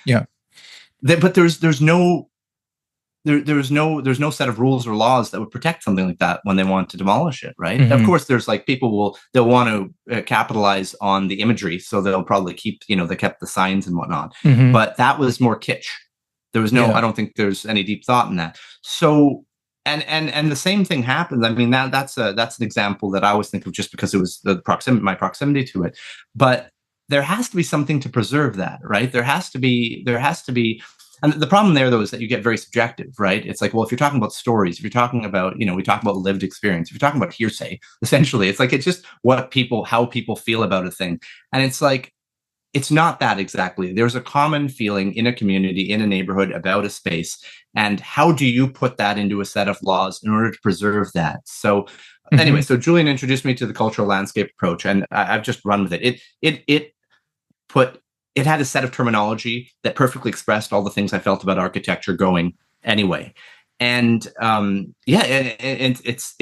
But there's no set of rules or laws that would protect something like that when they want to demolish it, right? Of course, there's like they'll want to capitalize on the imagery, so they'll probably keep, they kept the signs and whatnot. But that was more kitsch. There was I don't think there's any deep thought in that. So, and the same thing happened. I mean, that's an example that I always think of just because it was my proximity to it. But there has to be something to preserve that, right? There has to be. And the problem there, though, is that you get very subjective, right? It's like, well, if you're talking about stories, if you're talking about, we talk about lived experience, if you're talking about hearsay, essentially, it's like, it's just how people feel about a thing. And it's like, it's not that exactly. There's a common feeling in a community, in a neighborhood about a space. And how do you put that into a set of laws in order to preserve that? So anyway, so Julian introduced me to the cultural landscape approach, and I've just run with it. It had a set of terminology that perfectly expressed all the things I felt about architecture going anyway. And it's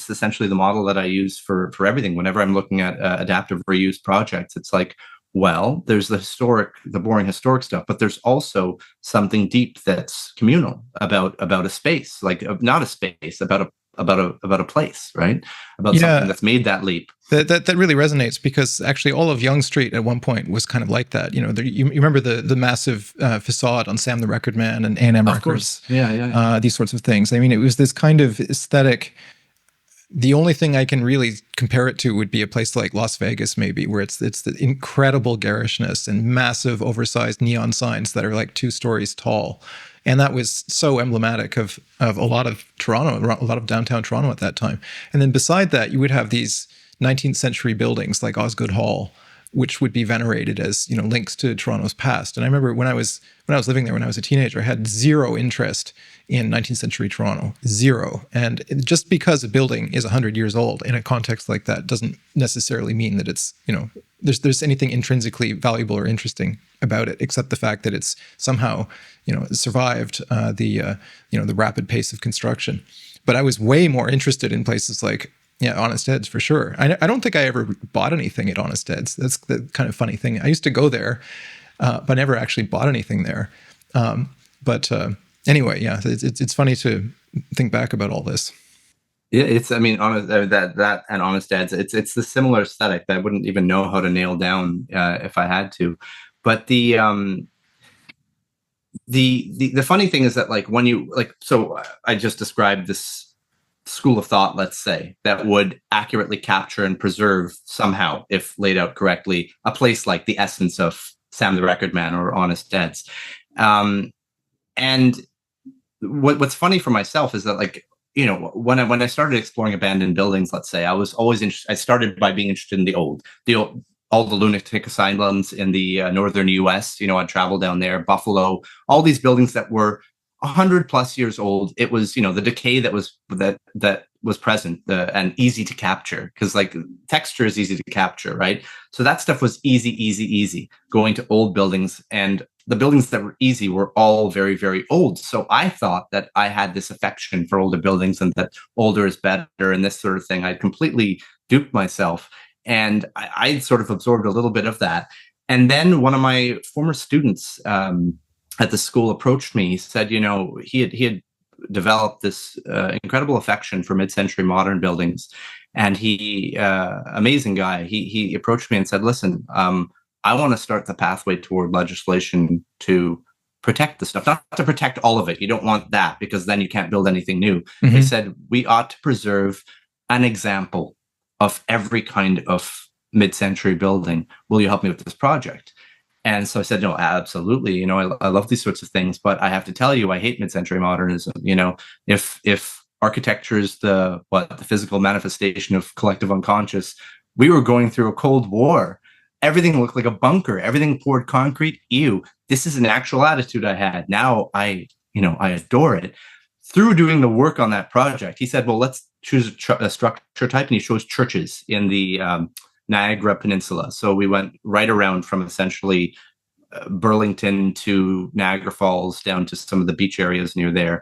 essentially the model that I use for everything. Whenever I'm looking at adaptive reuse projects, it's like, Well, there's the boring historic stuff, but there's also something deep that's communal about a space, like not a space, about a place, right? About something Yeah, that's made that leap. that really resonates because actually all of Yonge Street at one point was kind of like that. You remember the massive facade on Sam the Record Man and A&M Of Records, course, yeah, yeah, yeah. these sorts of things. I mean, it was this kind of aesthetic. The only thing I can really compare it to would be a place like Las Vegas, maybe, where it's the incredible garishness and massive, oversized neon signs that are like 2 stories tall, and that was so emblematic of a lot of Toronto, a lot of downtown Toronto at that time. And then beside that, you would have these 19th century buildings like Osgoode Hall, which would be venerated as links to Toronto's past. And I remember when I was living there when I was a teenager, I had zero interest in 19th century Toronto, zero. And just because a building is 100 years old in a context like that doesn't necessarily mean that it's there's anything intrinsically valuable or interesting about it, except the fact that it's somehow survived the rapid pace of construction. But I was way more interested in places like Honest Ed's for sure. I don't think I ever bought anything at Honest Ed's. That's the kind of funny thing. I used to go there, but never actually bought anything there. But anyway, yeah, it's funny to think back about all this. Yeah, I mean, that and Honest Ads, it's the similar aesthetic that I wouldn't even know how to nail down if I had to. But the funny thing is that, like, when you so I just described this school of thought, let's say, that would accurately capture and preserve somehow, if laid out correctly, a place like the essence of Sam the Record Man or Honest Ed's. And what's funny for myself is that, like, when I started exploring abandoned buildings, let's say, I was always interested. I started by being interested in the old, all the lunatic asylums in the northern U.S. I'd travel down there, Buffalo, all these buildings that were 100+ years old. It was, the decay that was present and easy to capture, because like texture is easy to capture, right? So that stuff was easy going to old buildings, and the buildings that were easy were all very, very old. So I thought that I had this affection for older buildings and that older is better and this sort of thing. I'd completely duped myself, and I sort of absorbed a little bit of that. And then one of my former students at the school approached me. He said, he had developed this incredible affection for mid-century modern buildings, and he, amazing guy, he approached me and said, listen, I want to start the pathway toward legislation to protect the stuff, not to protect all of it. You don't want that, because then you can't build anything new. Mm-hmm. He said, we ought to preserve an example of every kind of mid-century building. Will you help me with this project? And so I said, no, absolutely. I love these sorts of things, but I have to tell you, I hate mid-century modernism. If architecture is the physical manifestation of collective unconscious, we were going through a Cold War. Everything looked like a bunker. Everything poured concrete. Ew. This is an actual attitude I had. Now I adore it. Through doing the work on that project, he said, well, let's choose a structure type. And he chose churches in the Niagara Peninsula. So we went right around from essentially Burlington to Niagara Falls down to some of the beach areas near there.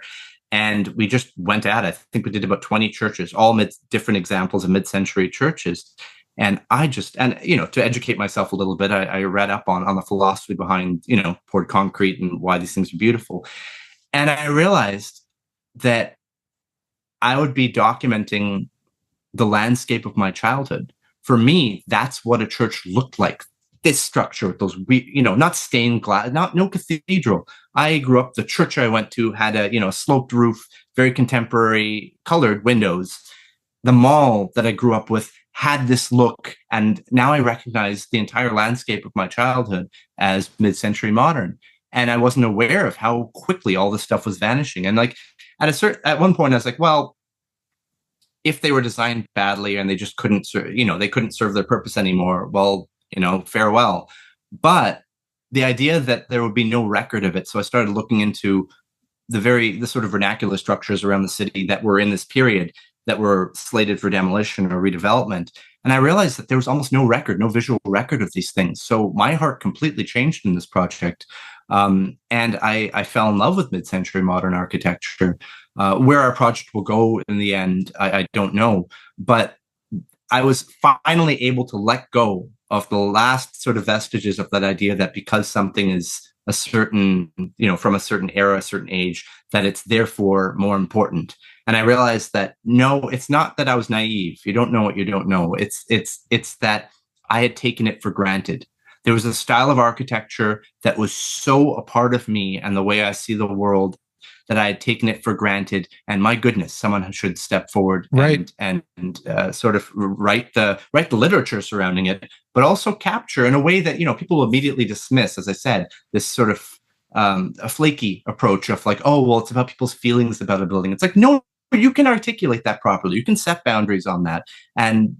And we just went at it. I think we did about 20 churches, all different examples of mid-century churches. And to educate myself a little bit, I read up on the philosophy behind, poured concrete and why these things are beautiful. And I realized that I would be documenting the landscape of my childhood. For me, that's what a church looked like. This structure with those, not stained glass, no cathedral. I grew up, the church I went to had a sloped roof, very contemporary colored windows. The mall that I grew up with had this look, and now I recognize the entire landscape of my childhood as mid-century modern. And I wasn't aware of how quickly all this stuff was vanishing. And like at one point, I was like, well, if they were designed badly and they just couldn't, they couldn't serve their purpose anymore, well, farewell. But the idea that there would be no record of it, so I started looking into the sort of vernacular structures around the city that were in this period that were slated for demolition or redevelopment. And I realized that there was almost no record, no visual record of these things. So my heart completely changed in this project. And I fell in love with mid-century modern architecture. Where our project will go in the end, I don't know. But I was finally able to let go the last sort of vestiges of that idea that because something is a certain, from a certain era, a certain age, that it's therefore more important. And I realized that no, it's not that I was naive. You don't know what you don't know. It's that I had taken it for granted. There was a style of architecture that was so a part of me and the way I see the world that I had taken it for granted. And my goodness, someone should step forward Right. and sort of write the literature surrounding it, but also capture in a way that people will immediately dismiss, as I said, this sort of a flaky approach of like, oh well, it's about people's feelings about a building. It's like, no, you can articulate that properly. You can set boundaries on that, and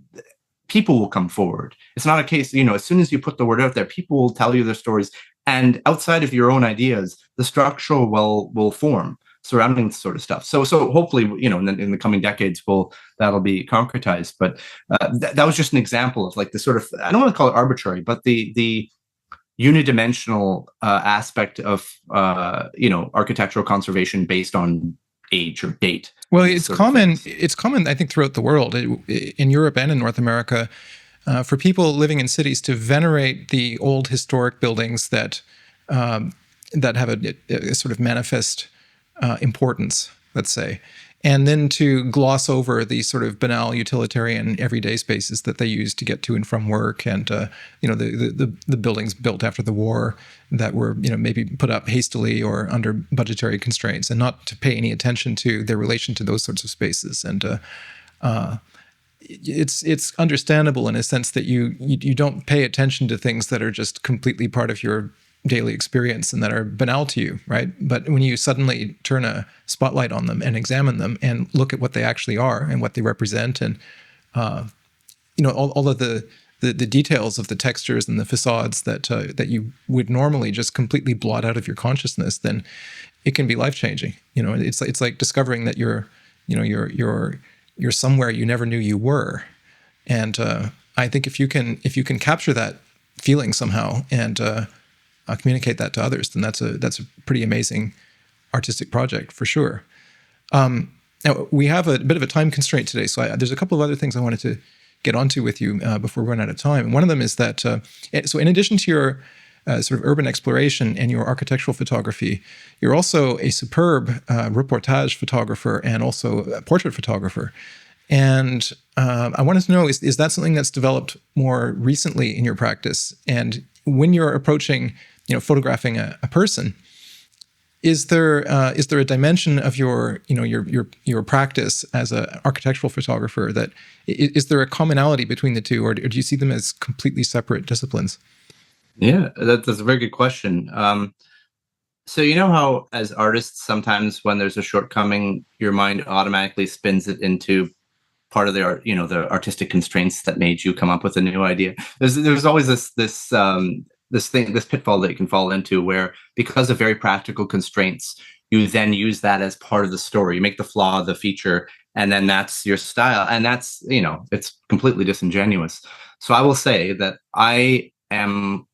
people will come forward. It's not a case, as soon as you put the word out there, people will tell you their stories. And outside of your own ideas, the structure will form surrounding this sort of stuff. So hopefully, in the coming decades, that'll be concretized. But that was just an example of like the sort of, I don't want to call it arbitrary, but the unidimensional aspect of architectural conservation based on age or date. Well, it's common. It's common, I think, throughout the world, in Europe and in North America, for people living in cities to venerate the old historic buildings that have a sort of manifest importance, let's say, and then to gloss over the sort of banal utilitarian everyday spaces that they use to get to and from work, and the buildings built after the war that were maybe put up hastily or under budgetary constraints, and not to pay any attention to their relation to those sorts of spaces. And it's understandable in a sense that you don't pay attention to things that are just completely part of your daily experience and that are banal to you, right? But when you suddenly turn a spotlight on them and examine them and look at what they actually are and what they represent, and all of the details of the textures and the facades that you would normally just completely blot out of your consciousness, then it can be life-changing. It's like discovering that you're somewhere you never knew you were. And I think if you can capture that feeling somehow and communicate that to others, then that's a pretty amazing artistic project for sure. Now we have a bit of a time constraint today, so there's a couple of other things I wanted to get onto with you before we run out of time. And one of them is that so in addition to your sort of urban exploration and your architectural photography, you're also a superb reportage photographer and also a portrait photographer. And I wanted to know, is that something that's developed more recently in your practice? And when you're approaching, photographing a person, is there a dimension of your practice as an architectural photographer that is there a commonality between the two, or do you see them as completely separate disciplines? Yeah, that's a very good question. So how as artists, sometimes when there's a shortcoming, your mind automatically spins it into part of the art, the artistic constraints that made you come up with a new idea. There's always this pitfall that you can fall into, where because of very practical constraints, you then use that as part of the story. You make the flaw the feature, and then that's your style. And that's, it's completely disingenuous. So I will say that I am,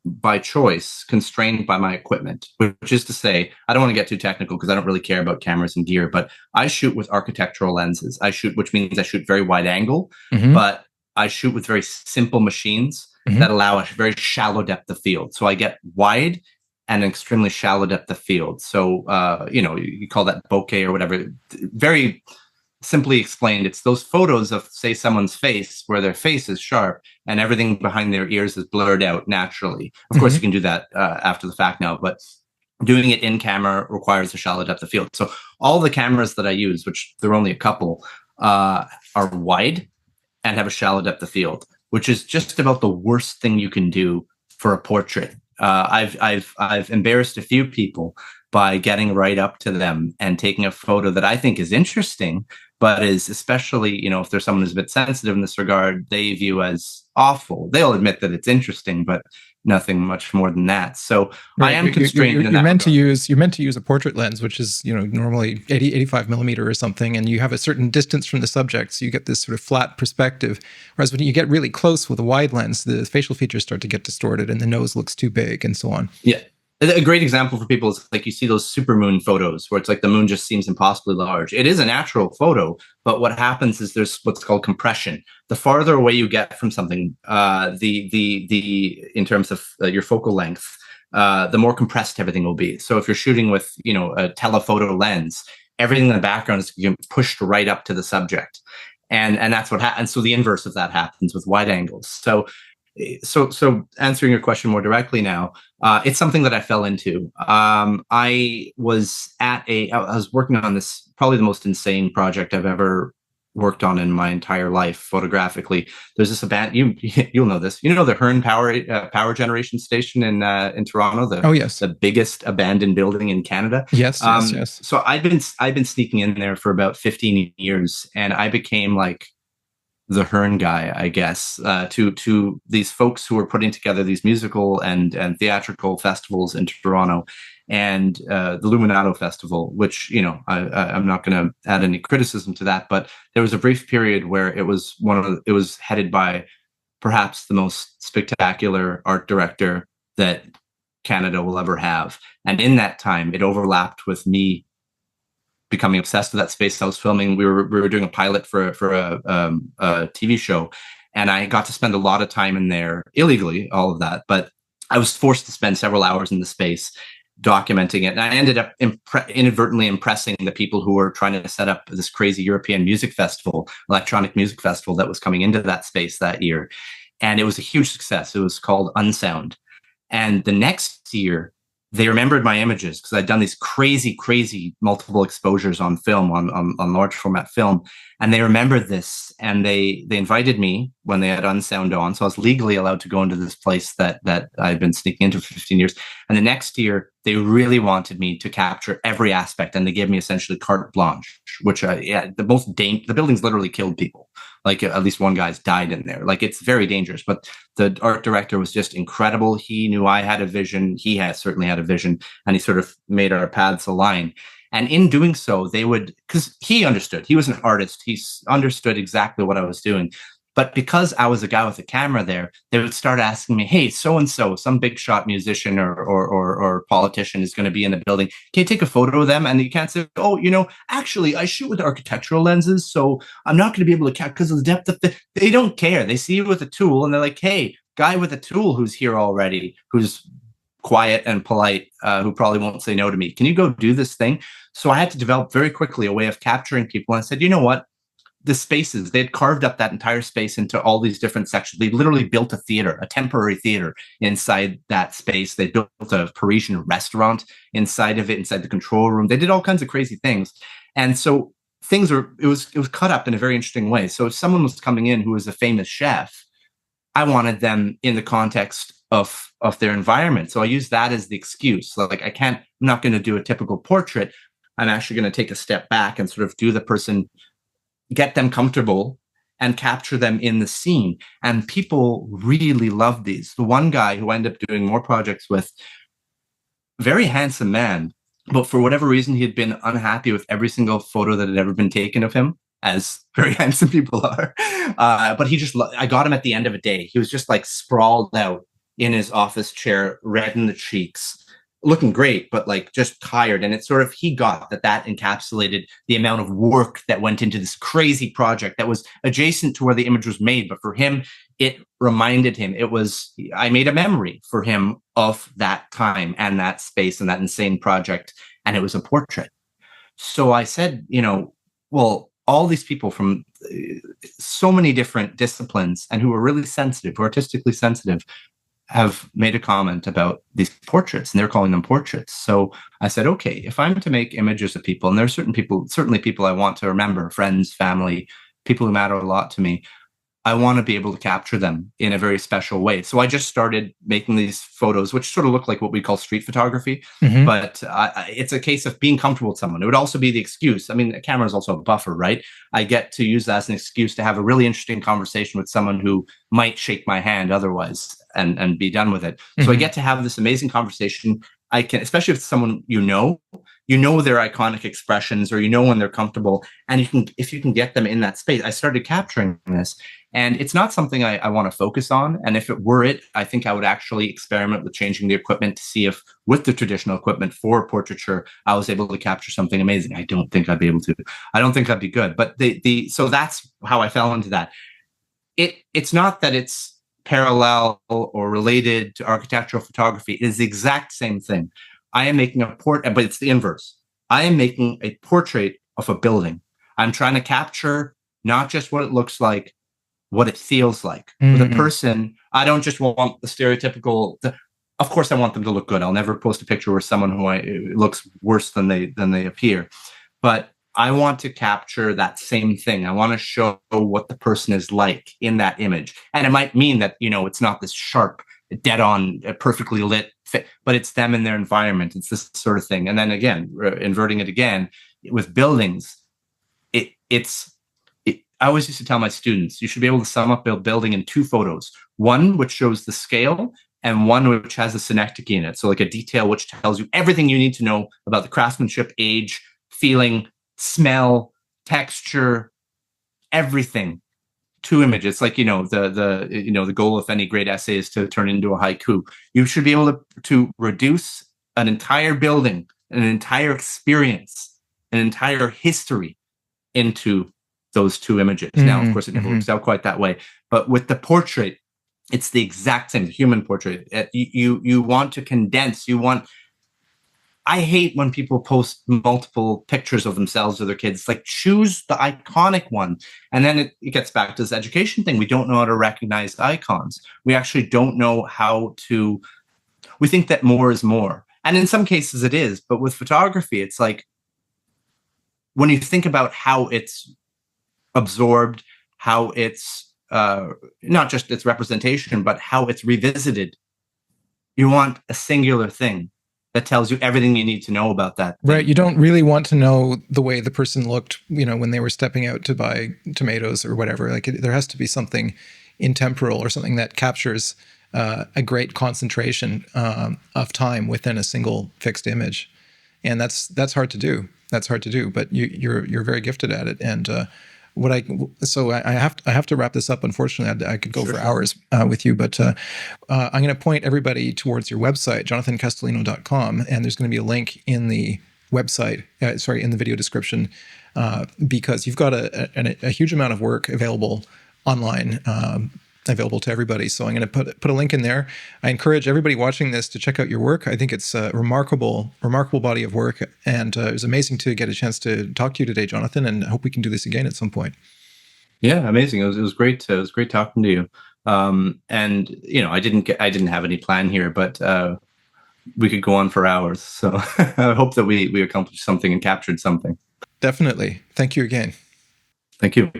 by choice, constrained by my equipment, which is to say, I don't want to get too technical because I don't really care about cameras and gear, but I shoot with architectural lenses. Which means I shoot very wide angle, but I shoot with very simple machines that allow a very shallow depth of field. So I get wide and an extremely shallow depth of field. So, you call that bokeh or whatever. Very simply explained, it's those photos of, say, someone's face where their face is sharp and everything behind their ears is blurred out naturally. Of course, you can do that after the fact now, but doing it in camera requires a shallow depth of field. So all the cameras that I use, which there are only a couple, are wide and have a shallow depth of field, which is just about the worst thing you can do for a portrait. I've embarrassed a few people by getting right up to them and taking a photo that I think is interesting, but is especially, if there's someone who's a bit sensitive in this regard, they view as awful. They'll admit that it's interesting, but nothing much more than that. So right. I am constrained in that regard. You're meant to use a portrait lens, which is, normally 85 millimeter or something, and you have a certain distance from the subject, so you get this sort of flat perspective. Whereas when you get really close with a wide lens, the facial features start to get distorted and the nose looks too big and so on. Yeah. A great example for people is like you see those supermoon photos where it's like the moon just seems impossibly large. It is a natural photo, but what happens is there's what's called compression. The farther away you get from something, the in terms of your focal length, the more compressed everything will be. So if you're shooting with, you know, a telephoto lens, everything in the background is pushed right up to the subject, and that's what happens. So the inverse of that happens with wide angles. So answering your question more directly now, it's something that I fell into. I was working on this, probably the most insane project I've ever worked on in my entire life photographically. There's this abandoned, you'll know this, you know, the Hearn power generation station in Toronto, Oh, yes. the biggest abandoned building in Canada. Yes. So I've been sneaking in there for about 15 years, and I became like the Hearn guy, I guess, to these folks who were putting together these musical and theatrical festivals in Toronto, and the Luminato Festival, which, you know, I'm not going to add any criticism to that, but there was a brief period where it was headed by perhaps the most spectacular art director that Canada will ever have, and in that time, it overlapped with me becoming obsessed with that space. I was filming. We were doing a pilot for a TV show, and I got to spend a lot of time in there illegally. All of that, but I was forced to spend several hours in the space documenting it, and I ended up inadvertently impressing the people who were trying to set up this crazy European music festival, electronic music festival that was coming into that space that year, and it was a huge success. It was called Unsound, and the next year, they remembered my images because I'd done these crazy multiple exposures on film, on large format film. And they remembered this, and they invited me when they had Unsound on. So I was legally allowed to go into this place that I'd been sneaking into for 15 years. And the next year, they really wanted me to capture every aspect, and they gave me essentially carte blanche, which the building's literally killed people. Like at least one guy's died in there. Like it's very dangerous, but the art director was just incredible. He knew I had a vision. He certainly had a vision, and he sort of made our paths align. And in doing so, because he understood, he was an artist. He understood exactly what I was doing. But because I was a guy with a camera there, they would start asking me, hey, so-and-so, some big shot musician or politician is going to be in the building. Can you take a photo of them? And you can't say, oh, you know, actually, I shoot with architectural lenses, so I'm not going to be able to capture because of the depth of they don't care. They see you with a tool, and they're like, hey, guy with a tool who's here already, who's quiet and polite, who probably won't say no to me. Can you go do this thing? So I had to develop very quickly a way of capturing people. And I said, you know what? The spaces, they had carved up that entire space into all these different sections. They literally built a theater, a temporary theater inside that space. They built a Parisian restaurant inside of it, inside the control room. They did all kinds of crazy things. And so it was cut up in a very interesting way. So if someone was coming in who was a famous chef, I wanted them in the context of their environment. So I used that as the excuse. Like I'm not going to do a typical portrait. I'm actually going to take a step back and sort of do the person, get them comfortable and capture them in the scene. And people really love these. The one guy who I ended up doing more projects with, very handsome man, but for whatever reason, he had been unhappy with every single photo that had ever been taken of him, as very handsome people are. But I got him at the end of a day. He was just like sprawled out in his office chair, red in the cheeks, looking great, but like just tired. And it's sort of, he got that encapsulated the amount of work that went into this crazy project that was adjacent to where the image was made. But for him, it reminded him, I made a memory for him of that time and that space and that insane project. And it was a portrait. So I said, you know, well, all these people from so many different disciplines and who are really sensitive, who are artistically sensitive, have made a comment about these portraits, and they're calling them portraits. So I said, okay, if I'm to make images of people, and there are certainly people I want to remember, friends, family, people who matter a lot to me, I want to be able to capture them in a very special way. So I just started making these photos, which sort of look like what we call street photography, but it's a case of being comfortable with someone. It would also be the excuse. I mean, a camera is also a buffer, right? I get to use that as an excuse to have a really interesting conversation with someone who might shake my hand otherwise and be done with it. So I get to have this amazing conversation. I can, especially if it's someone you know their iconic expressions, or you know when they're comfortable, and if you can get them in that space. I started capturing this, And it's not something I want to focus on. And if it were it, I think I would actually experiment with changing the equipment to see if, with the traditional equipment for portraiture, I was able to capture something amazing. I don't think I'd be able to. I don't think I'd be good. But so that's how I fell into that. It's not that it's parallel or related to architectural photography. It is the exact same thing. I am making a but it's the inverse. I am making a portrait of a building. I'm trying to capture not just what it looks like, what it feels like. With a person, I don't just want the stereotypical. Of course, I want them to look good. I'll never post a picture with someone who looks worse than they appear. But I want to capture that same thing. I want to show what the person is like in that image. And it might mean that, it's not this sharp, dead on, perfectly lit fit, but it's them in their environment. It's this sort of thing. And then again, inverting it again with buildings, I always used to tell my students, you should be able to sum up a building in 2 photos, one which shows the scale and one which has a synecdoche in it. So like a detail which tells you everything you need to know about the craftsmanship, age, feeling, smell, texture, everything. 2 images. Like, the goal of any great essay is to turn into a haiku. You should be able to reduce an entire building, an entire experience, an entire history into those 2 images. Now, of course, it never works out quite that way. But with the portrait, it's the exact same, the human portrait. You want to condense, I hate when people post multiple pictures of themselves or their kids. Like, choose the iconic one. And then it gets back to this education thing. We don't know how to recognize icons. We actually don't know we think that more is more. And in some cases it is. But with photography, it's like, when you think about how it's absorbed, how it's not just its representation, but how it's revisited, you want a singular thing that tells you everything you need to know about that thing. Right. You don't really want to know the way the person looked, when they were stepping out to buy tomatoes or whatever. Like, there has to be something intemporal or something that captures a great concentration of time within a single fixed image. And that's hard to do. That's hard to do, but you're very gifted at it. And I have to wrap this up. Unfortunately, I could go for hours with you, but I'm going to point everybody towards your website, jonathancastellino.com, and there's going to be a link in the website, in the video description, because you've got a huge amount of work available online, available to everybody. So I'm going to put a link in there. I encourage everybody watching this to check out your work. I think it's a remarkable body of work. And it was amazing to get a chance to talk to you today, Jonathan, and I hope we can do this again at some point. Yeah, amazing. It was great. It was great talking to you. And I didn't have any plan here, but we could go on for hours. So I hope that we accomplished something and captured something. Definitely. Thank you again. Thank you.